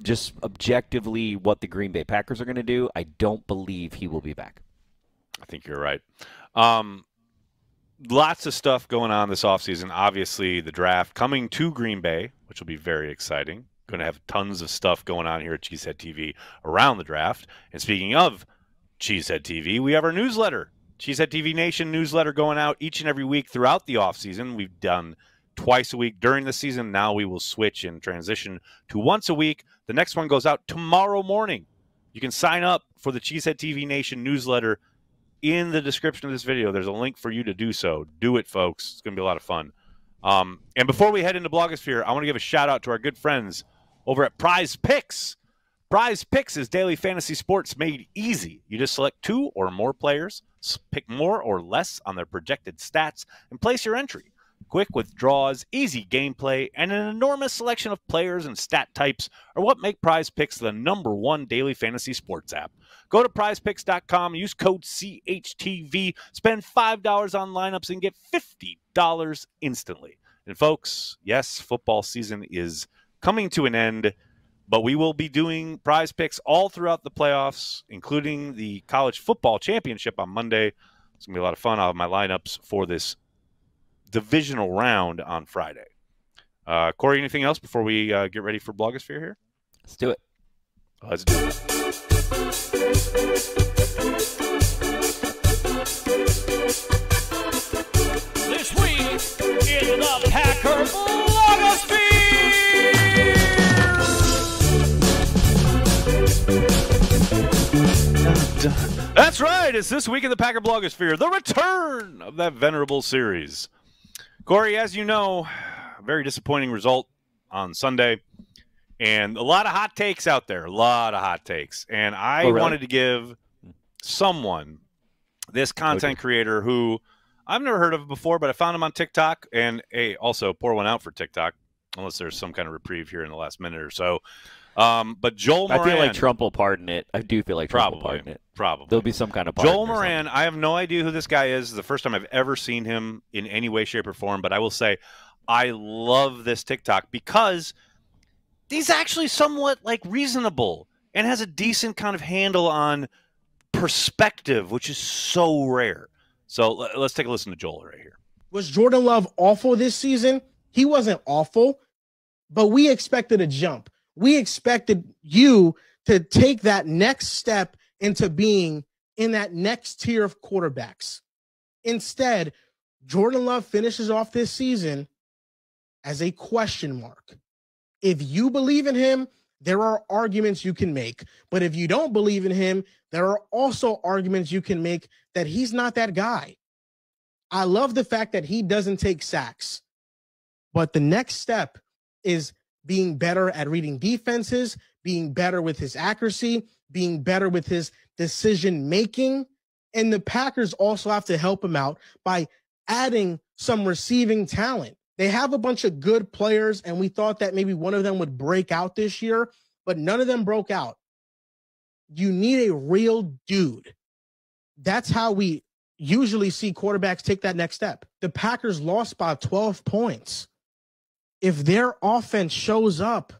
just objectively what the Green Bay Packers are going to do, I don't believe he will be back. I think you're right. Lots of stuff going on this offseason. Obviously, the draft coming to Green Bay, which will be very exciting. Going to have tons of stuff going on here at Cheesehead TV around the draft. And speaking of Cheesehead TV, we have our newsletter, Cheesehead TV Nation newsletter going out each and every week throughout the offseason. We've done twice a week during the season. Now we will switch and transition to once a week. The next one goes out tomorrow morning. You can sign up for the Cheesehead TV Nation newsletter in the description of this video. There's a link for you to do so. Do it, folks. It's going to be a lot of fun. And before we head into Blogosphere, I want to give a shout out to our good friends over at Prize Picks. Prize Picks is daily fantasy sports made easy. You just select 2 or more players, pick more or less on their projected stats, and place your entry. Quick withdrawals, easy gameplay, and an enormous selection of players and stat types are what make Prize Picks the #1 daily fantasy sports app. Go to prizepicks.com, use code CHTV, spend $5 on lineups, and get $50 instantly. And folks, yes, football season is coming to an end, but we will be doing Prize Picks all throughout the playoffs, including the college football championship on Monday. It's going to be a lot of fun. I'll have my lineups for this divisional round on Friday. Corey, anything else before we get ready for Blogosphere here? Let's do it. Let's do it. This week in the Packer Blogosphere. That's right. It's this week in the Packer Blogosphere, the return of that venerable series. Corey, as you know, a very disappointing result on Sunday. And a lot of hot takes out there. A lot of hot takes. And I wanted to give someone, this content creator who I've never heard of before, but I found him on TikTok. And, hey, also pour one out for TikTok, unless there's some kind of reprieve here in the last minute or so. But Joel Moran. I feel like Trump will pardon it. I do feel like Trump will pardon it. Probably. There'll be some kind of pardon. Joel Moran, I have no idea who this guy is. This is the first time I've ever seen him in any way, shape, or form. But I will say I love this TikTok because he's actually somewhat reasonable and has a decent kind of handle on perspective, which is so rare. So let's take a listen to Joel right here. Was Jordan Love awful this season? He wasn't awful, but we expected a jump. We expected you to take that next step into being in that next tier of quarterbacks. Instead, Jordan Love finishes off this season as a question mark. If you believe in him, there are arguments you can make. But if you don't believe in him, there are also arguments you can make that he's not that guy. I love the fact that he doesn't take sacks. But the next step is being better at reading defenses, being better with his accuracy, being better with his decision-making. And the Packers also have to help him out by adding some receiving talent. They have a bunch of good players, and we thought that maybe one of them would break out this year, but none of them broke out. You need a real dude. That's how we usually see quarterbacks take that next step. The Packers lost by 12 points. If their offense shows up,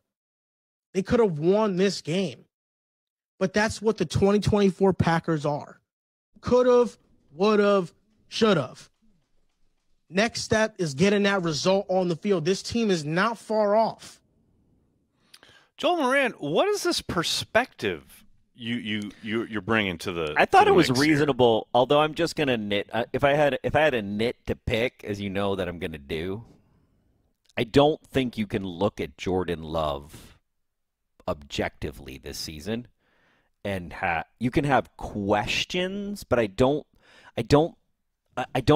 they could have won this game. But that's what the 2024 Packers are. Could have, would have, should have. Next step is getting that result on the field. This team is not far off. Joel Moran, what is this perspective you're bringing to the? I thought to it the was mix reasonable. Here. Although I'm just gonna nit. If I had a nit to pick, as you know that I'm gonna do, I don't think you can look at Jordan Love objectively this season, and you can have questions, but I don't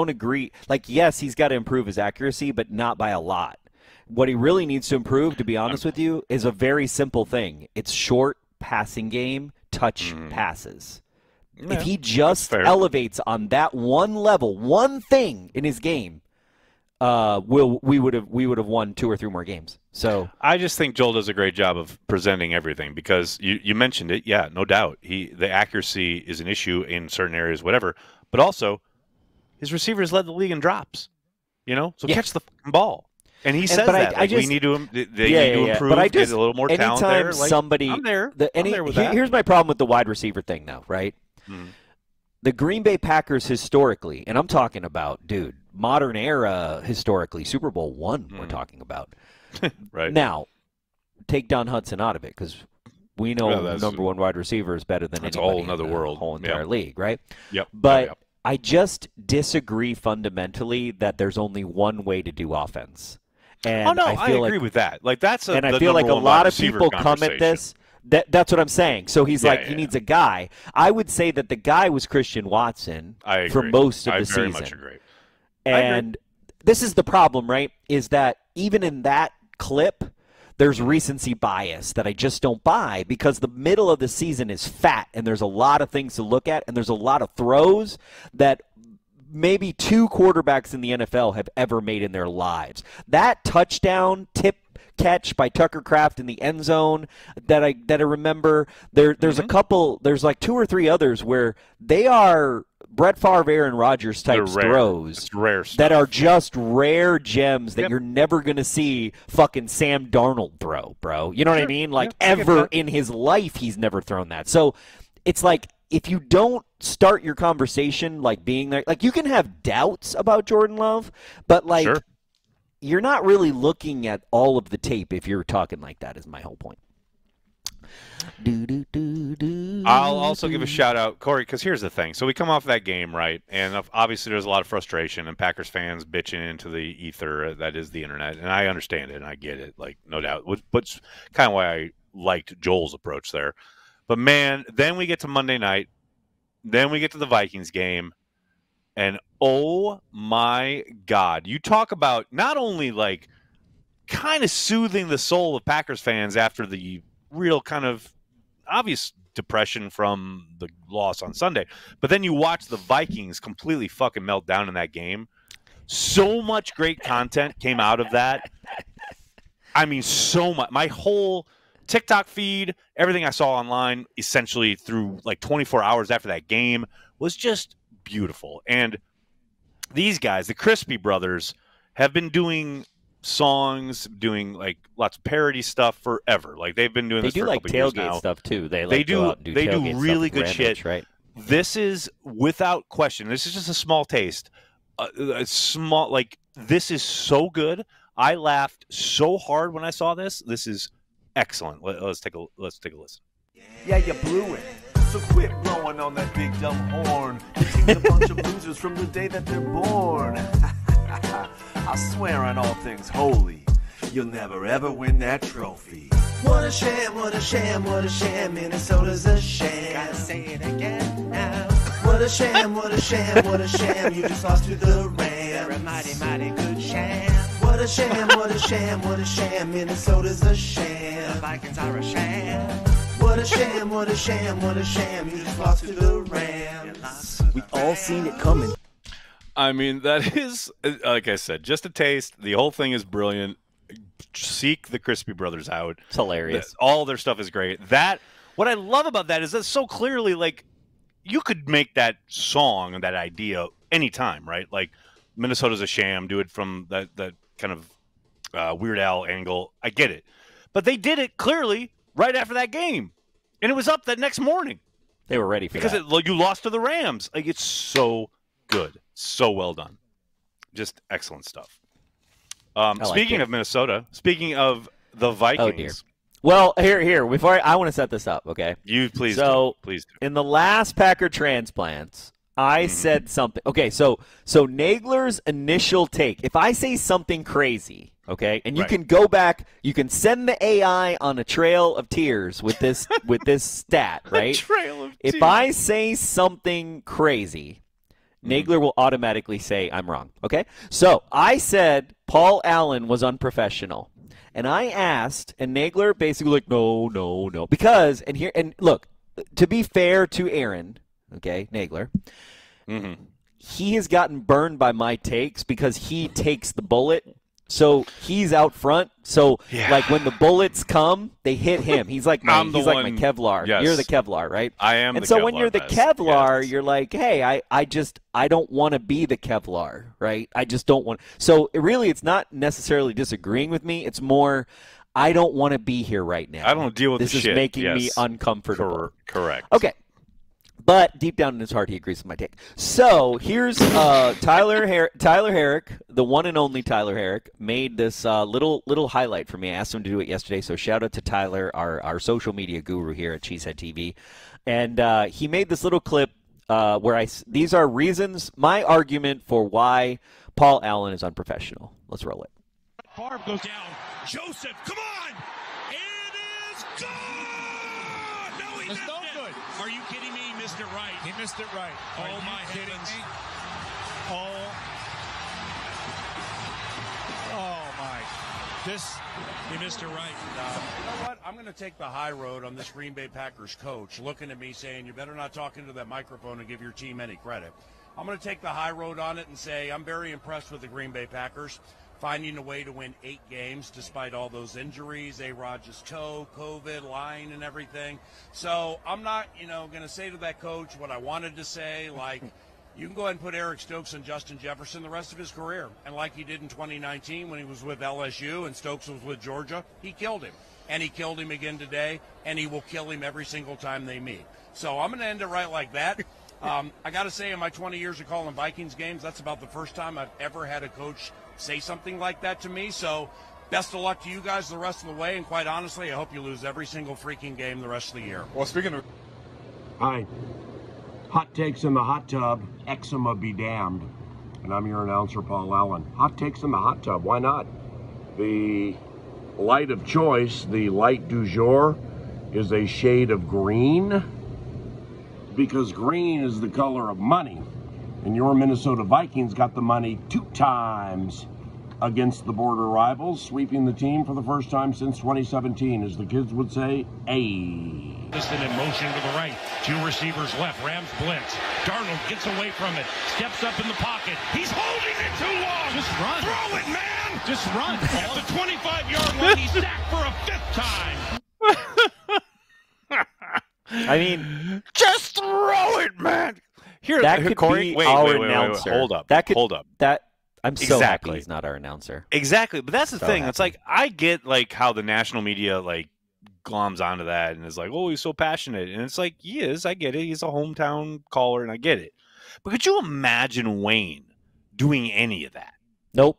agree. Like, yes, he's got to improve his accuracy, but not by a lot. What he really needs to improve, to be honest with you, is a very simple thing. It's short passing game, touch passes. Yeah, if he just elevates on that one level, one thing in his game, we would have won 2 or 3 more games. So I just think Joel does a great job of presenting everything, because you mentioned it. Yeah, no doubt. The accuracy is an issue in certain areas, whatever. But also, his receivers led the league in drops. So catch the ball. And he says that. We need to improve, but I just, get a little more talent there. I'm there. Here's my problem with the wide receiver thing, though, right? The Green Bay Packers historically, and I'm talking about, modern era historically, Super Bowl I we're talking about. Right. Now, take Don Hudson out of it, because we know number one wide receiver is better than anybody in the whole entire league, right? Yep. But I just disagree fundamentally that there's only one way to do offense. And I agree with that. Like, that's and I feel like a lot of people come at this. That's what I'm saying. So he's he needs a guy. I would say that the guy was Christian Watson for most of the season. I very much agree. And this is the problem, right? Is that even in that clip, there's recency bias that I just don't buy, because the middle of the season is fat and there's a lot of things to look at, and there's a lot of throws that maybe 2 quarterbacks in the NFL have ever made in their lives. That touchdown tip catch by Tucker Kraft in the end zone that I remember, there's a couple, there's like 2 or 3 others where they are Brett Favre, Aaron Rodgers type throws that are just rare gems that you're never going to see fucking Sam Darnold throw, bro. You know what I mean? Like, ever in his life, he's never thrown that. So it's like, if you don't start your conversation like being there, like, you can have doubts about Jordan Love, but like, you're not really looking at all of the tape if you're talking like that, is my whole point. I'll also give a shout out, Corey, because here's the thing. So we come off that game, right? And obviously there's a lot of frustration and Packers fans bitching into the ether that is the internet. And I understand it and I get it, like, no doubt. But kind of why I liked Joel's approach there. But, man, then we get to Monday night. Then we get to the Vikings game. And, oh, my God. You talk about not only, like, kind of soothing the soul of Packers fans after the real kind of obvious depression from the loss on Sunday, but then you watch the Vikings completely fucking melt down in that game. So much great content came out of that. I mean, so much. My whole TikTok feed, everything I saw online, essentially through like 24 hours after that game, was just beautiful. And these guys, the Crispy Brothers, have been doing songs, doing like lots of parody stuff forever. Like, they've been doing this for a couple years now. They do like tailgate stuff too. They do really good shit. Right? This is without question. This is just a small taste. This is so good. I laughed so hard when I saw this. This is excellent. Let's take a listen. Yeah, you blew it. So quit blowing on that big dumb horn. Your team's a bunch of losers from the day that they're born. I swear on all things holy. you'll never ever win that trophy. What a sham, what a sham, what a sham, Minnesota's a sham. Gotta say it again now. What a sham, what a sham, what a sham, you just lost to the Rams. They're a mighty, mighty good sham. What a sham, what a sham, what a sham, Minnesota's a sham. The Vikings are a sham. What a sham, what a sham, what a sham, you just lost to the Rams. We all seen it coming. I mean, that is, like I said, just a taste. The whole thing is brilliant. Seek the Crispy Brothers out. It's hilarious. All their stuff is great. What I love about that is that so clearly, like, you could make that song and that idea anytime, right? Like, Minnesota's a sham, do it from that kind of Weird Al angle. I get it. But they did it clearly right after that game. And it was up that next morning. They were ready for that. Because you lost to the Rams. Like, it's so good. So well done. Just excellent stuff. Speaking of Minnesota, speaking of the Vikings. Oh, dear. Well, here. Before I want to set this up, okay? You please do. Please do. In the last Packer Transplants, I said something. Okay, so Nagler's initial take, if I say something crazy, okay, and you can go back, you can send the AI on a trail of tears with this stat, right? Trail of tears. If I say something crazy, Nagler will automatically say I'm wrong, okay? So I said Paul Allen was unprofessional. And I asked, and Nagler basically like, no. Because, and look, to be fair to Aaron, okay, Nagler, he has gotten burned by my takes because he takes the bullet. So he's out front. So like when the bullets come, they hit him. He's like my Kevlar. Yes. You're the Kevlar, right? I am. And so when you're the Kevlar, yes. you're like, hey, I don't want to be the Kevlar, right? I just don't want. So it's not necessarily disagreeing with me. It's more, I don't want to be here right now. I don't deal with this. This is making me uncomfortable. Correct. Okay. But deep down in his heart, he agrees with my take. So here's Tyler Herrick, the one and only Tyler Herrick, made this little highlight for me. I asked him to do it yesterday, so shout out to Tyler, our social media guru here at Cheesehead TV. And he made this little clip where these are reasons, my argument for why Paul Allen is unprofessional. Let's roll it. Favre goes down. Joseph, come on! It is gone! No, he missed it. Are you kidding me? He missed it right. He missed it right. Oh, my heavens. Oh, my. He missed it right. You know what? I'm going to take the high road on this Green Bay Packers coach looking at me saying, you better not talk into that microphone and give your team any credit. I'm going to take the high road on it and say I'm very impressed with the Green Bay Packers finding a way to win 8 games despite all those injuries, A-Rod's toe, COVID, line, and everything. So I'm not, going to say to that coach what I wanted to say, like, you can go ahead and put Eric Stokes and Justin Jefferson the rest of his career. And like he did in 2019 when he was with LSU and Stokes was with Georgia, he killed him. And he killed him again today, and he will kill him every single time they meet. So I'm going to end it right like that. I got to say, in my 20 years of calling Vikings games, that's about the first time I've ever had a coach say something like that to me. So best of luck to you guys the rest of the way. And quite honestly, I hope you lose every single freaking game the rest of the year. Well, speaking of... Hi. Hot takes in the hot tub, eczema be damned. And I'm your announcer, Paul Allen. Hot takes in the hot tub, why not? The light of choice, the light du jour, is a shade of green. Because green is the color of money. And your Minnesota Vikings got the money 2 times against the border rivals, sweeping the team for the first time since 2017, as the kids would say, ayy. Distant in motion to the right. 2 receivers left. Rams blitz. Darnold gets away from it. Steps up in the pocket. He's holding it too long. Just run. Throw it, man. Just run. At the 25-yard line, he's sacked for a 5th time. I mean, just throw it, man. Here, that could Corey, be our announcer. Hold up. Hold up. I'm so happy he's not our announcer. Exactly, but that's the thing. Happy. It's like I get like how the national media like gloms onto that and is like, oh, he's so passionate, and it's like he is. I get it. He's a hometown caller, and I get it. But could you imagine Wayne doing any of that? Nope.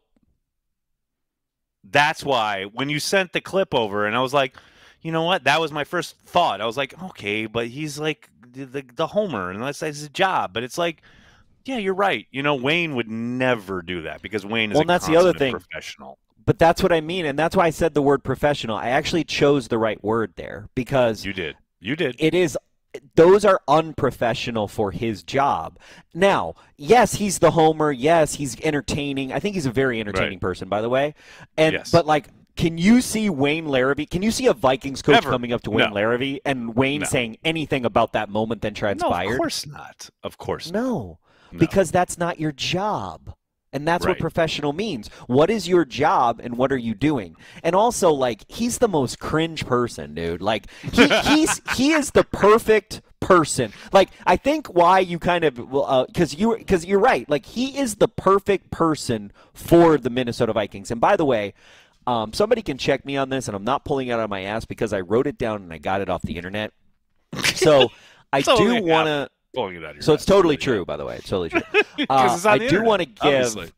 That's why when you sent the clip over, and I was like, you know what? That was my first thought. I was like, okay, but he's like the homer, and that's his job. But it's like, yeah, you're right. Wayne would never do that because Wayne is that's the other thing. Professional. But that's what I mean, and that's why I said the word professional. I actually chose the right word there because You did. it is. Those are unprofessional for his job. Now, yes, he's the homer. Yes, he's entertaining. I think he's a very entertaining person, by the way. But like, can you see Wayne Larrivee? Can you see a Vikings coach coming up to Wayne Larrivee and Wayne saying anything about that moment that transpired? No, of course not. Of course not. No, because that's not your job. And that's what professional means. What is your job and what are you doing? And also, like, he's the most cringe person, dude. Like, he is the perfect person. Like, I think why you kind of because you're right. Like, he is the perfect person for the Minnesota Vikings. And by the way, somebody can check me on this, and I'm not pulling it out of my ass because I wrote it down and I got it off the internet. So I do want to. So it's totally true, by the way. It's totally true. I do want to give.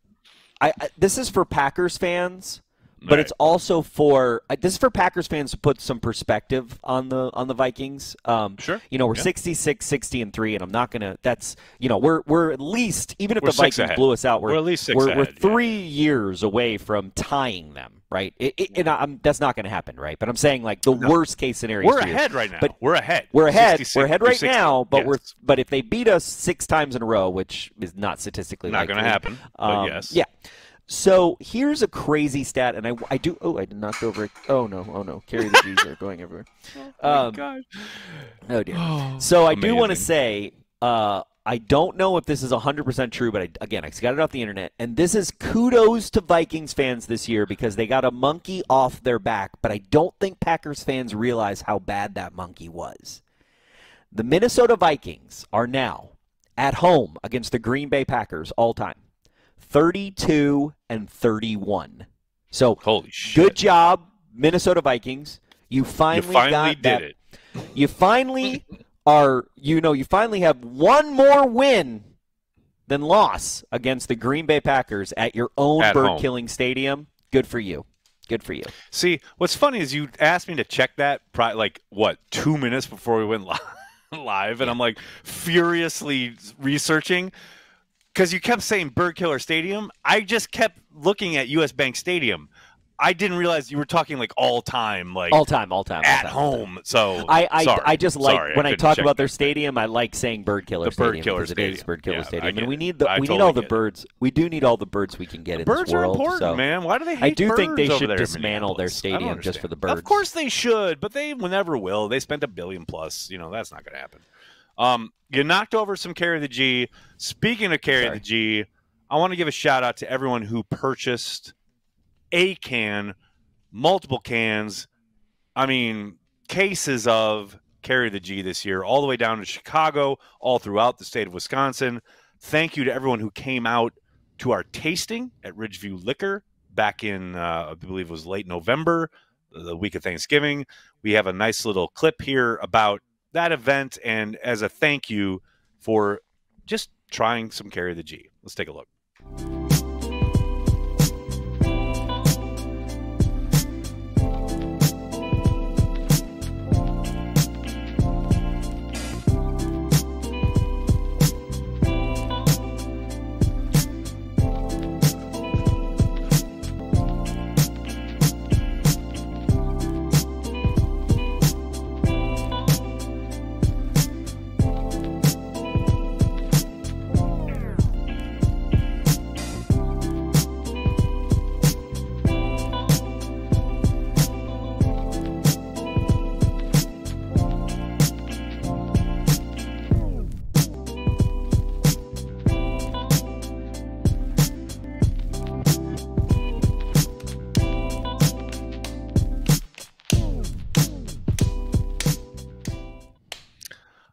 This is for Packers fans, but it's also for this is for Packers fans to put some perspective on the Vikings. Sure. You know, we're 66, 60-3, and I'm not gonna. That's we're at least even if the Vikings blew us out, we're at least 6 we're ahead, 3 years away from tying them. Right, that's not going to happen, right? But I'm saying like the worst case scenario. We're ahead right now. But we're ahead. We're ahead. We're ahead right 60. now. But Yes. but if they beat us 6 times in a row, which is not statistically Not going to happen. But yes. Yeah. So here's a crazy stat, and I do. Oh, I did knock over. Oh no! Carry the G's are going everywhere. Oh my God. Oh dear. So I do want to amazing. say. I don't know if this is 100% true, but I got it off the internet. And this is kudos to Vikings fans this year because they got a monkey off their back, but I don't think Packers fans realize how bad that monkey was. The Minnesota Vikings are now at home against the Green Bay Packers all time, 32-31. So Holy shit. Good job, Minnesota Vikings. You finally got did that. it. You finally you finally have one more win than loss against the Green Bay Packers at your own bird-killing stadium. Good for you. Good for you. See, what's funny is you asked me to check that, 2 minutes before we went live, and I'm like furiously researching because you kept saying Bird Killer Stadium. I just kept looking at US Bank Stadium. I didn't realize you were talking like all time at home. So I just like sorry, when I talk about their stadium, I like saying Bird Killer Stadium. Bird Killer because Stadium. It is Bird Killer Yeah, Stadium, I and we get need it. I all totally the get it. birds. We do need all the birds we can get in birds this world. are important, so man. Why do they hate I do think they birds over should there in dismantle their Minneapolis? I don't stadium just for the understand. birds. Of course they should, but they never will. They spent $1 billion plus. That's not going to happen. You knocked over some Carry the G. Speaking of Carry the G, I want to give a shout out to everyone who purchased a can, multiple cans. I mean, cases of Carry the G this year, all the way down to Chicago, all throughout the state of Wisconsin. Thank you to everyone who came out to our tasting at Ridgeview Liquor back in, I believe it was late November, the week of Thanksgiving. We have a nice little clip here about that event and as a thank you for just trying some Carry the G. Let's take a look.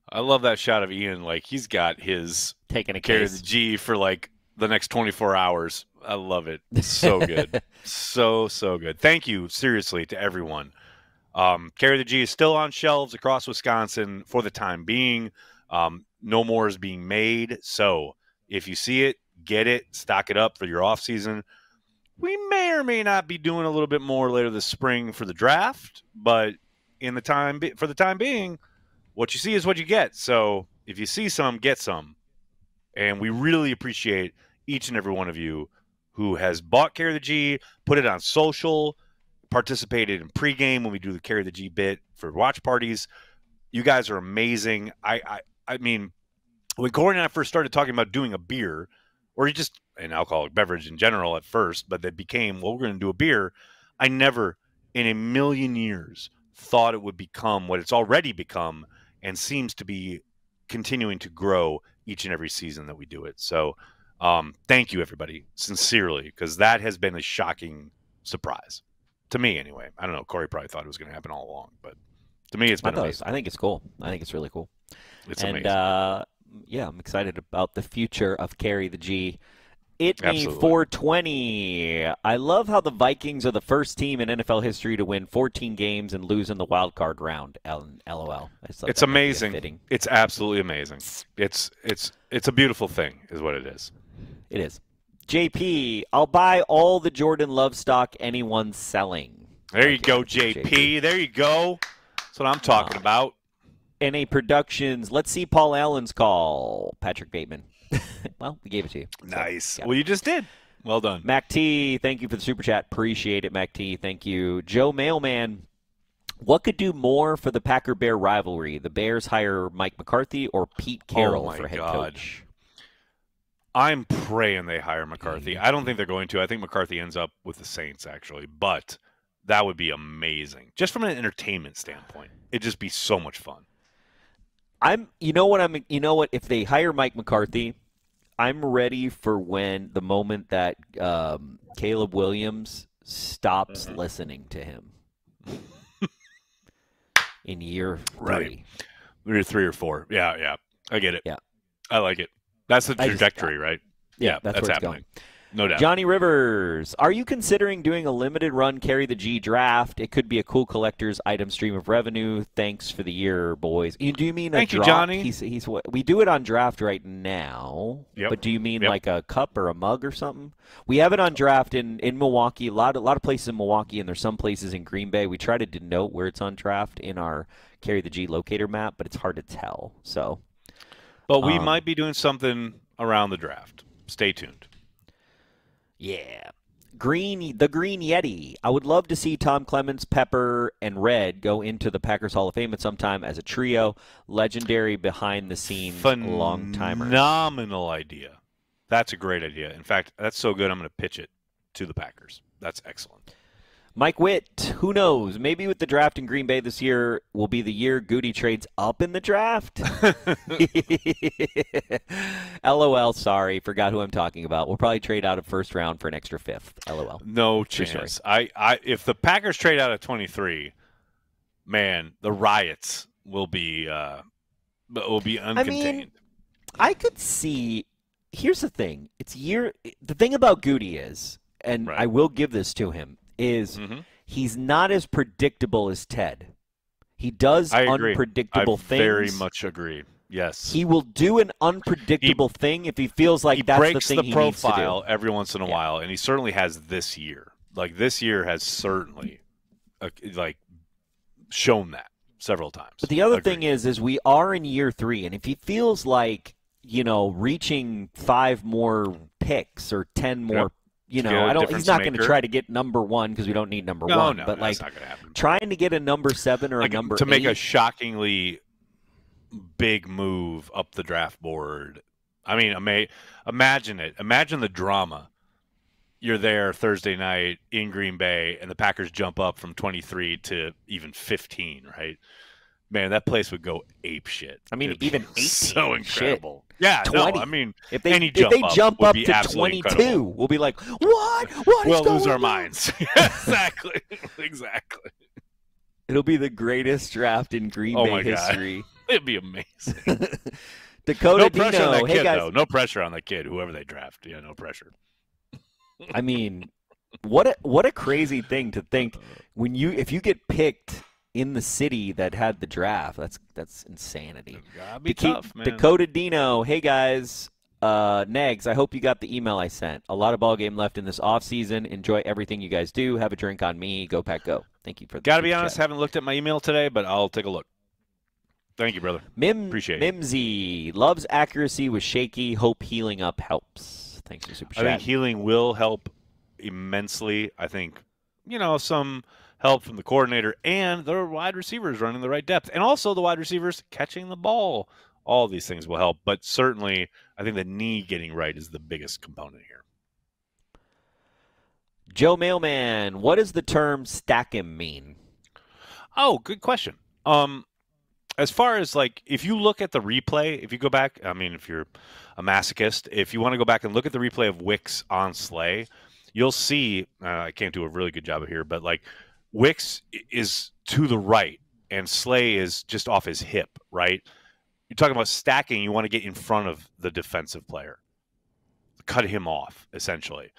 I love that shot of Ian. Like, he's got his taking a Carry case. the G for like the next 24 hours. I love it. So good. so good. Thank you, seriously, to everyone. Carry the G is still on shelves across Wisconsin for the time being. No more is being made. So if you see it, get it, stock it up for your off season. We may or may not be doing a little bit more later this spring for the draft, but for the time being, what you see is what you get. So if you see some, get some. And we really appreciate each and every one of you who has bought Carry the G, put it on social, participated in pregame when we do the Carry the G bit for watch parties. You guys are amazing. I mean, when Corey and I first started talking about doing a beer, or just an alcoholic beverage in general at first, but that became, well, we're going to do a beer, I never in a million years thought it would become what it's already become and seems to be continuing to grow each and every season that we do it. So thank you, everybody, sincerely, because that has been a shocking surprise. To me, anyway. I don't know. Corey probably thought it was going to happen all along, but to me, it's been amazing. I think it's cool. I think it's really cool. It's amazing. Yeah, I'm excited about the future of Carry the G. It me Absolutely. 420. I love how the Vikings are the first team in NFL history to win 14 games and lose in the wild card round. LOL. It's amazing. It's absolutely amazing. It's a beautiful thing, is what it is. It is. JP, I'll buy all the Jordan Love stock anyone's selling. There you go, JP. There you go. That's what I'm talking about. NA Productions, let's see Paul Allen's call. Patrick Bateman. Well, we gave it to you. Nice. So, well, you just did. Well done. Mac T, thank you for the super chat. Appreciate it, Mac T. Thank you. Joe Mailman, what could do more for the Packer-Bear rivalry? The Bears hire Mike McCarthy or Pete Carroll for head coach? I'm praying they hire McCarthy. I don't think they're going to. I think McCarthy ends up with the Saints, actually. But that would be amazing. Just from an entertainment standpoint. It'd just be so much fun. You know what? If they hire Mike McCarthy, I'm ready for the moment that Caleb Williams stops listening to him in year 3. Right. Year 3 or 4. Yeah. I get it. Yeah. I like it. That's the trajectory, right? Yeah, that's where it's happening. going. No doubt. Johnny Rivers, are you considering doing a limited run Carry the G draft? It could be a cool collector's item stream of revenue. Thanks for the year, boys. Do you mean Thank a you, drop? Johnny. We do it on draft right now. Yep. But do you mean like a cup or a mug or something? We have it on draft in Milwaukee. A lot of places in Milwaukee, and there's some places in Green Bay. We try to denote where it's on draft in our Carry the G locator map, but it's hard to tell. So, but we might be doing something around the draft. Stay tuned. Yeah. The Green Yeti. I would love to see Tom Clements, Pepper, and Red go into the Packers Hall of Fame at some time as a trio. Legendary behind-the-scenes long-timers. Phenomenal idea. That's a great idea. In fact, that's so good I'm going to pitch it to the Packers. That's excellent. Mike Witt, who knows? Maybe with the draft in Green Bay this year will be the year Goody trades up in the draft. LOL, sorry. Forgot who I'm talking about. We'll probably trade out of first round for an extra 5th. LOL. No chance. If the Packers trade out of 23, man, the riots will be uncontained. I mean, I could see. Here's the thing. The thing about Goody is, and I will give this to him, is he's not as predictable as Ted. He does unpredictable things. I very much agree. Yes. He will do an unpredictable thing if he feels like that's the thing he needs to do. He breaks the profile every once in a while, and he certainly has this year. Like, this year has certainly shown that several times. But the other thing is we are in year 3, and if he feels like, reaching 5 more picks or 10 more he's not going to try to get number 1 because we don't need number 1. No, but that's not going to happen. Trying to get a number 7 or a number 8. To make a shockingly big move up the draft board. I mean, imagine it. Imagine the drama. You're there Thursday night in Green Bay, and the Packers jump up from 23 to even 15, right? Man, that place would go ape shit. I mean, even 18. So incredible. Shit. Yeah, 20. No, I mean, if they jump up to 22, incredible. we'll be like, what? We'll lose our minds. Exactly. It'll be the greatest draft in Green Bay history. It'd be amazing. Dakota no pressure Dino. on that kid, hey guys. though. No pressure on that kid, whoever they draft. Yeah, no pressure. I mean, what a crazy thing to think if you get picked in the city that had the draft. That's insanity. Gotta be tough, man. Dakota Dino, hey guys, Negs, I hope you got the email I sent. A lot of ball game left in this offseason. Enjoy everything you guys do. Have a drink on me. Go Pack Go. Thank you for the Gotta be honest, haven't looked at my email today, but I'll take a look. Thank you, brother. Appreciate it. Mimsy, Love's accuracy was shaky. Hope healing up helps. Thanks for the super I chat. think healing will help immensely. I think, some help from the coordinator and the wide receivers running the right depth, and also the wide receivers catching the ball. All these things will help, but certainly I think the knee getting right is the biggest component here. Joe Mailman, what does the term stack him mean? Oh, good question. As far as if you look at the replay, if you go back, if you're a masochist, if you want to go back and look at the replay of Wicks on Slay, you'll see, I can't do a really good job of here, but Wicks is to the right and Slay is just off his hip, right? You're talking about stacking. You want to get in front of the defensive player, cut him off, essentially.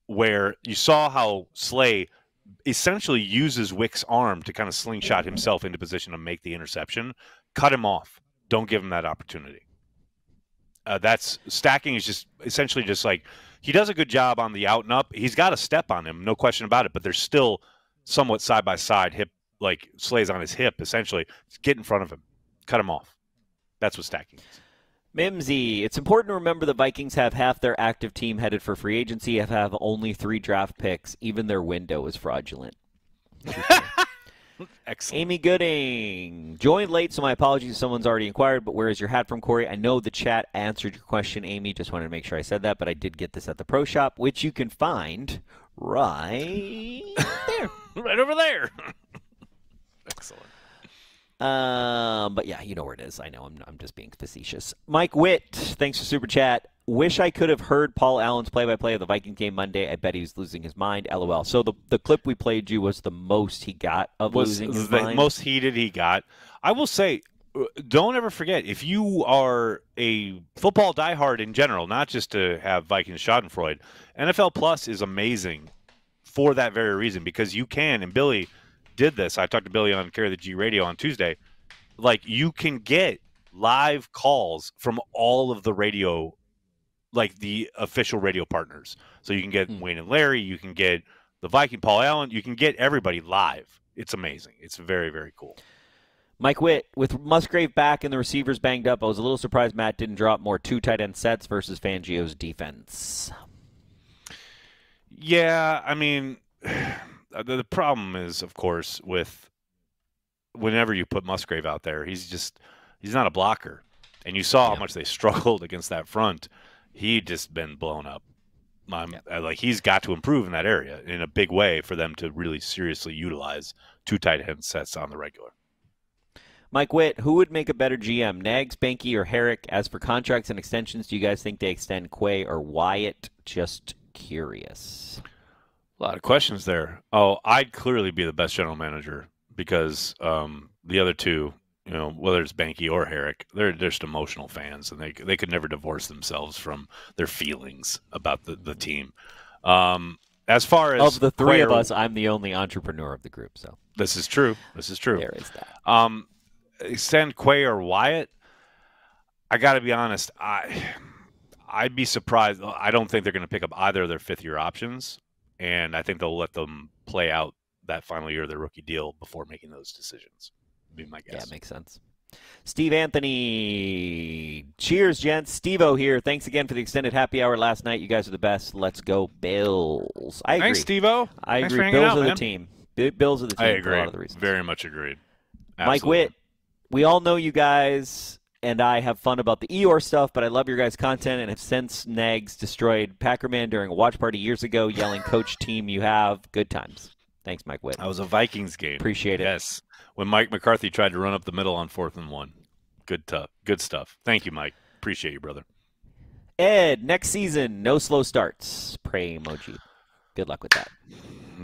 Where you saw how Slay essentially uses Wick's arm to kind of slingshot himself into position to make the interception. Cut him off. Don't give him that opportunity. That's stacking is just essentially just he does a good job on the out and up. He's got a step on him, no question about it, but there's still somewhat side by side hip, Slay's on his hip, essentially. Get in front of him. Cut him off. That's what stacking is. Mimsy, it's important to remember the Vikings have half their active team headed for free agency, have only 3 draft picks. Even their window is fraudulent. Excellent. Amy Gooding, joined late, so my apologies if someone's already inquired, but where is your hat from, Corey? I know the chat answered your question, Amy. Just wanted to make sure I said that, but I did get this at the Pro Shop, which you can find right there. Right over there. Excellent. But yeah, you know where it is. I know I'm just being facetious. Mike Witt, thanks for super chat. Wish I could have heard Paul Allen's play-by-play of the Vikings game Monday. I bet he was losing his mind. LOL. So the clip we played you was the most he got of losing his mind. The most heated he got. I will say, don't ever forget, if you are a football diehard in general, not just to have Vikings Schadenfreude, NFL Plus is amazing for that very reason, because you can, and Billy did this. I talked to Billy on Carry the G Radio on Tuesday. You can get live calls from all of the radio, the official radio partners. So you can get Wayne and Larry, you can get the Viking, Paul Allen, you can get everybody live. It's amazing. It's very, very cool. Mike Witt, with Musgrave back and the receivers banged up, I was a little surprised Matt didn't drop more 2 tight end sets versus Fangio's defense. Yeah, the problem is, of course, with whenever you put Musgrave out there, he's not a blocker. And you saw how much they struggled against that front. He'd just been blown up. He's got to improve in that area in a big way for them to really seriously utilize 2 tight end sets on the regular. Mike Witt, who would make a better GM, Nags, Behnke, or Herrick? As for contracts and extensions, do you guys think they extend Quay or Wyatt? Just curious. A lot of questions there. Oh, I'd clearly be the best general manager because the other two, whether it's Behnke or Herrick, they're just emotional fans, and they could never divorce themselves from their feelings about the team. As far as of the 3 of us, I'm the only entrepreneur of the group. So this is true. There is that. Extend Quay or Wyatt. I got to be honest. I'd be surprised. I don't think they're going to pick up either of their 5th-year options. And I think they'll let them play out that final year of their rookie deal before making those decisions. Would be my guess. Yeah, makes sense. Steve Anthony. Cheers, gents. Steve-O here. Thanks again for the extended happy hour last night. You guys are the best. Let's go I agree. Thanks, Steve-O. I Thanks agree. for Bills hanging out, are the man. team. Bills are the team I agree. for a lot of the reasons. Very much agreed. Absolutely. Mike Witt, we all know you guys and I have fun about the Eeyore stuff, but I love your guys' content and have since Nags destroyed Packerman during a watch party years ago, yelling, "Coach team, you have." Good times. Thanks, Mike Witt. That was a Vikings game. Appreciate it. Yes. When Mike McCarthy tried to run up the middle on 4th and 1. Good stuff. Thank you, Mike. Appreciate you, brother. Ed, next season, no slow starts. Pray emoji. Good luck with that.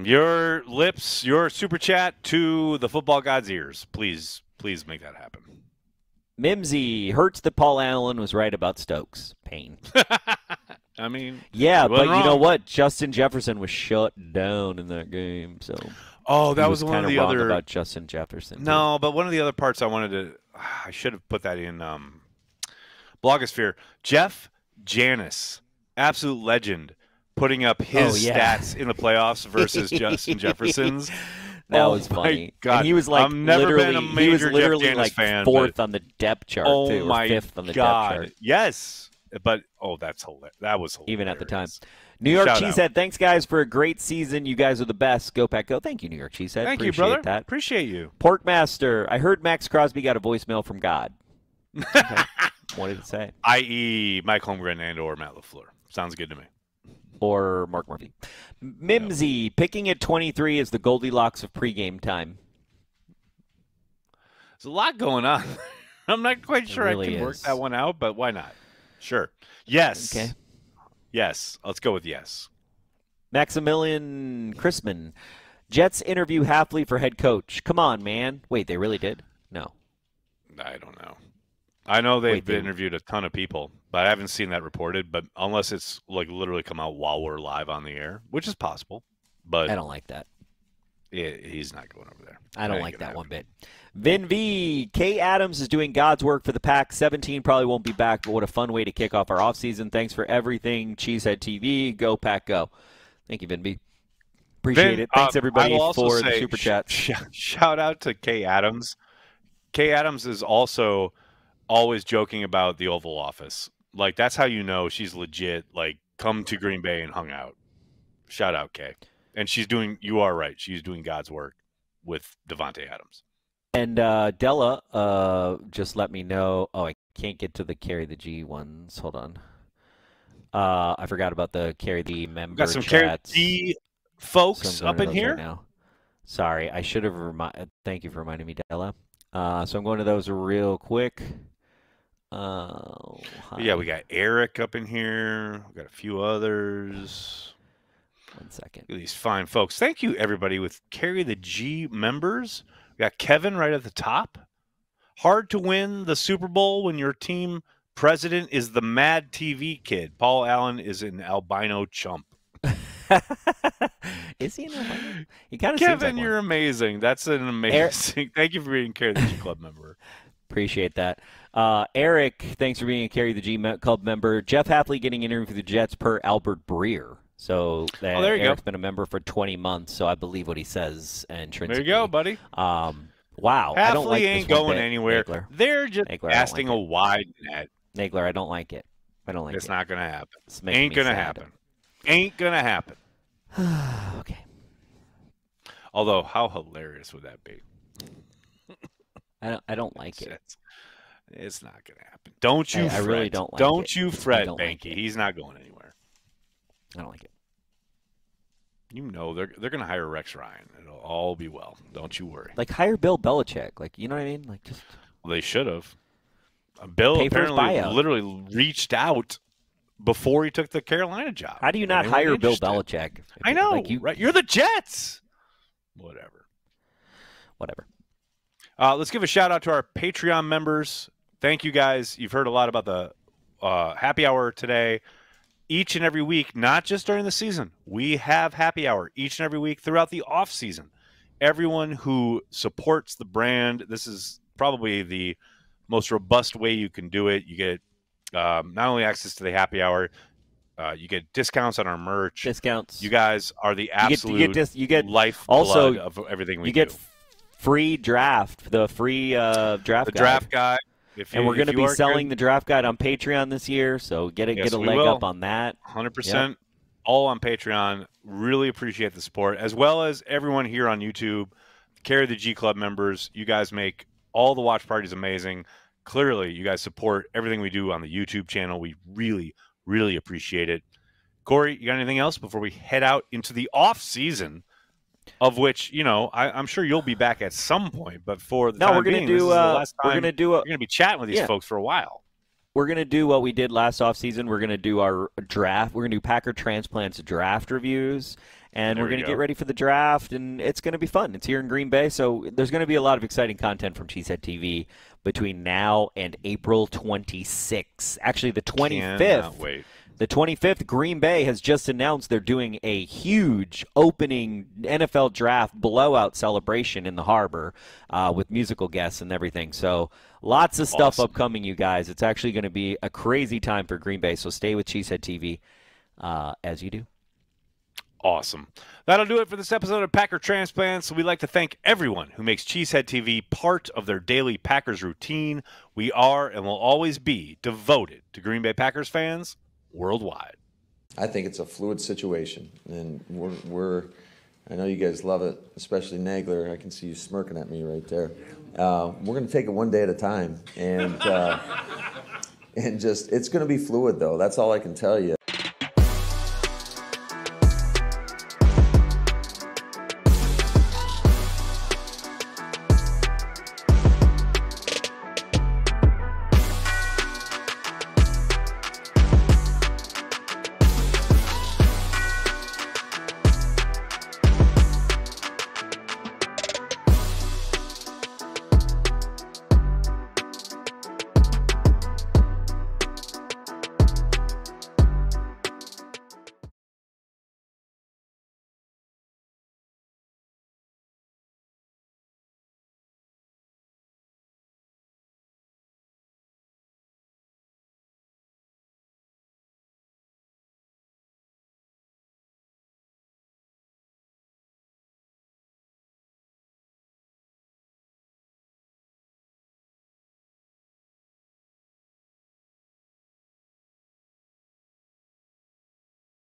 Your lips, your super chat to the football god's ears. Please make that happen. Mimsy, hurts that Paul Allen was right about Stokes. Pain. Yeah, but wrong. You know what? Justin Jefferson was shut down in that game, so. Oh, that was one one of the wrong other about Justin Jefferson. No, but one of the other parts I should have put that in Blogosphere. Jeff Janis, absolute legend, putting up his stats in the playoffs versus Justin Jefferson's. That was funny. God. And he was like I've never been a major Jeff Janis fan, 4th on the depth chart, too, or 5th on the depth chart. Yes. But that's hilarious. That was hilarious. Even at the time. New York Shout Cheesehead, thanks guys for a great season. You guys are the best. Go Pack Go. Thank you, New York Cheesehead. Thank Appreciate you, brother. That. Appreciate you. Porkmaster, I heard Max Crosby got a voicemail from God. Okay. What did it say? I.e. Mike Holmgren and or Matt LaFleur. Sounds good to me. Or Mark Murphy. Mimsy, picking at 23 is the Goldilocks of pregame time. There's a lot going on. I'm not quite sure really I can work is. that one out, but why not? Sure. Yes. Okay. Yes. Let's go with yes. Maximilian Chrisman, Jets interview Hafley for head coach. Come on, man. Wait, they really did? No. I don't know. I know they've interviewed a ton of people, but I haven't seen that reported. But unless it's like literally come out while we're live on the air, which is possible. But I don't like that. He's not going over there. I don't like that one bit. Vin V, Kay Adams is doing God's work for the Pack. 17 probably won't be back, but what a fun way to kick off our offseason. Thanks for everything, Cheesehead TV. Go Pack Go. Thank you, Vin V. Appreciate it. Thanks, everybody, for the super chats. Shout out to Kay Adams. Kay Adams is also always joking about the Oval Office. Like, that's how you know she's legit, like, come to Green Bay and hung out. Shout out, Kay. And she's doing, you are right, she's doing God's work with Devontae Adams. And Della just let me know. Oh, I can't get to the Carry the G ones. Hold on. I forgot about the Carry the member Got some chats. Carry the folks up in here. Right now. Sorry, I should have reminded. Thank you for reminding me, Della. So I'm going to those real quick. Yeah, we got Eric up in here. We got a few others. 1 second. Look at these fine folks. Thank you, everybody, with Carry the G members. We got Kevin right at the top. Hard to win the Super Bowl when your team president is the Mad TV kid. Paul Allen is an albino chump. Is he an albino? He kind of Kevin, seems like you're amazing. That's an amazing. Thank you for being a Carry the G Club member. Appreciate that. Eric, thanks for being a Carry the G Club member. Jeff Hafley getting interviewed for the Jets per Albert Breer. So there you Eric's go. been a member for 20 months, so I believe what he says intrinsically. There you go, buddy. Wow. Hafley I don't like ain't this one going bit, anywhere. Nagler. They're just Nagler, casting like a wide net. Nagler, I don't like it. I don't like It's it. not going to happen. It's making Ain't me going to sad. happen. Ain't going to happen. Okay. Although, how hilarious would that be? I don't like it. It's not going to happen. Don't you fret. I really don't like Don't it. you fret, don't like Behnke. it. He's not going anywhere. I don't like it. You know they're going to hire Rex Ryan. It'll all be well. Don't you worry. Like, hire Bill Belichick. Like, you know what I mean? Like, just Well, they should have. Bill Pay for his apparently buyout. literally reached out before he took the Carolina job. how do you not Anyone hire Bill interested? Belichick? I know, Like, right? You're the Jets. Whatever. Let's give a shout out to our Patreon members. Thank you guys. You've heard a lot about the happy hour today. Each and every week, not just during the season, we have happy hour each and every week throughout the off season. Everyone who supports the brand, this is probably the most robust way you can do it. You get not only access to the happy hour, you get discounts on our merch. Discounts. You guys are the absolute you get lifeblood also, of everything we you do. get free draft, the free draft The guide. draft guide. And we're going to be selling the draft guide on Patreon this year, so get a leg up on that. 100%. All on Patreon. Really appreciate the support, as well as everyone here on YouTube. Carry the G Club members. You guys make all the watch parties amazing. Clearly, you guys support everything we do on the YouTube channel. We really, really appreciate it. Corey, you got anything else before we head out into the off season? Of which, you know, I'm sure you'll be back at some point, but for the time we're gonna being, do. this is the last time we're gonna do. you're gonna be chatting with these folks for a while. We're gonna do what we did last offseason. We're gonna do our draft. We're gonna do Packer Transplants draft reviews, and we're gonna get ready for the draft, and it's gonna be fun. It's here in Green Bay, so there's gonna be a lot of exciting content from Cheesehead TV between now and April 26th. Actually, the 25th. Cannot wait. The 25th, Green Bay has just announced they're doing a huge opening NFL draft blowout celebration in the harbor with musical guests and everything. So lots of stuff upcoming, you guys. It's actually going to be a crazy time for Green Bay, so stay with Cheesehead TV as you do. Awesome. That'll do it for this episode of Packer Transplants. We'd like to thank everyone who makes Cheesehead TV part of their daily Packers routine. We are and will always be devoted to Green Bay Packers fans worldwide. I think it's a fluid situation, and I know you guys love it, especially Nagler. I can see you smirking at me right there. We're going to take it one day at a time, and it's going to be fluid, though. That's all I can tell you.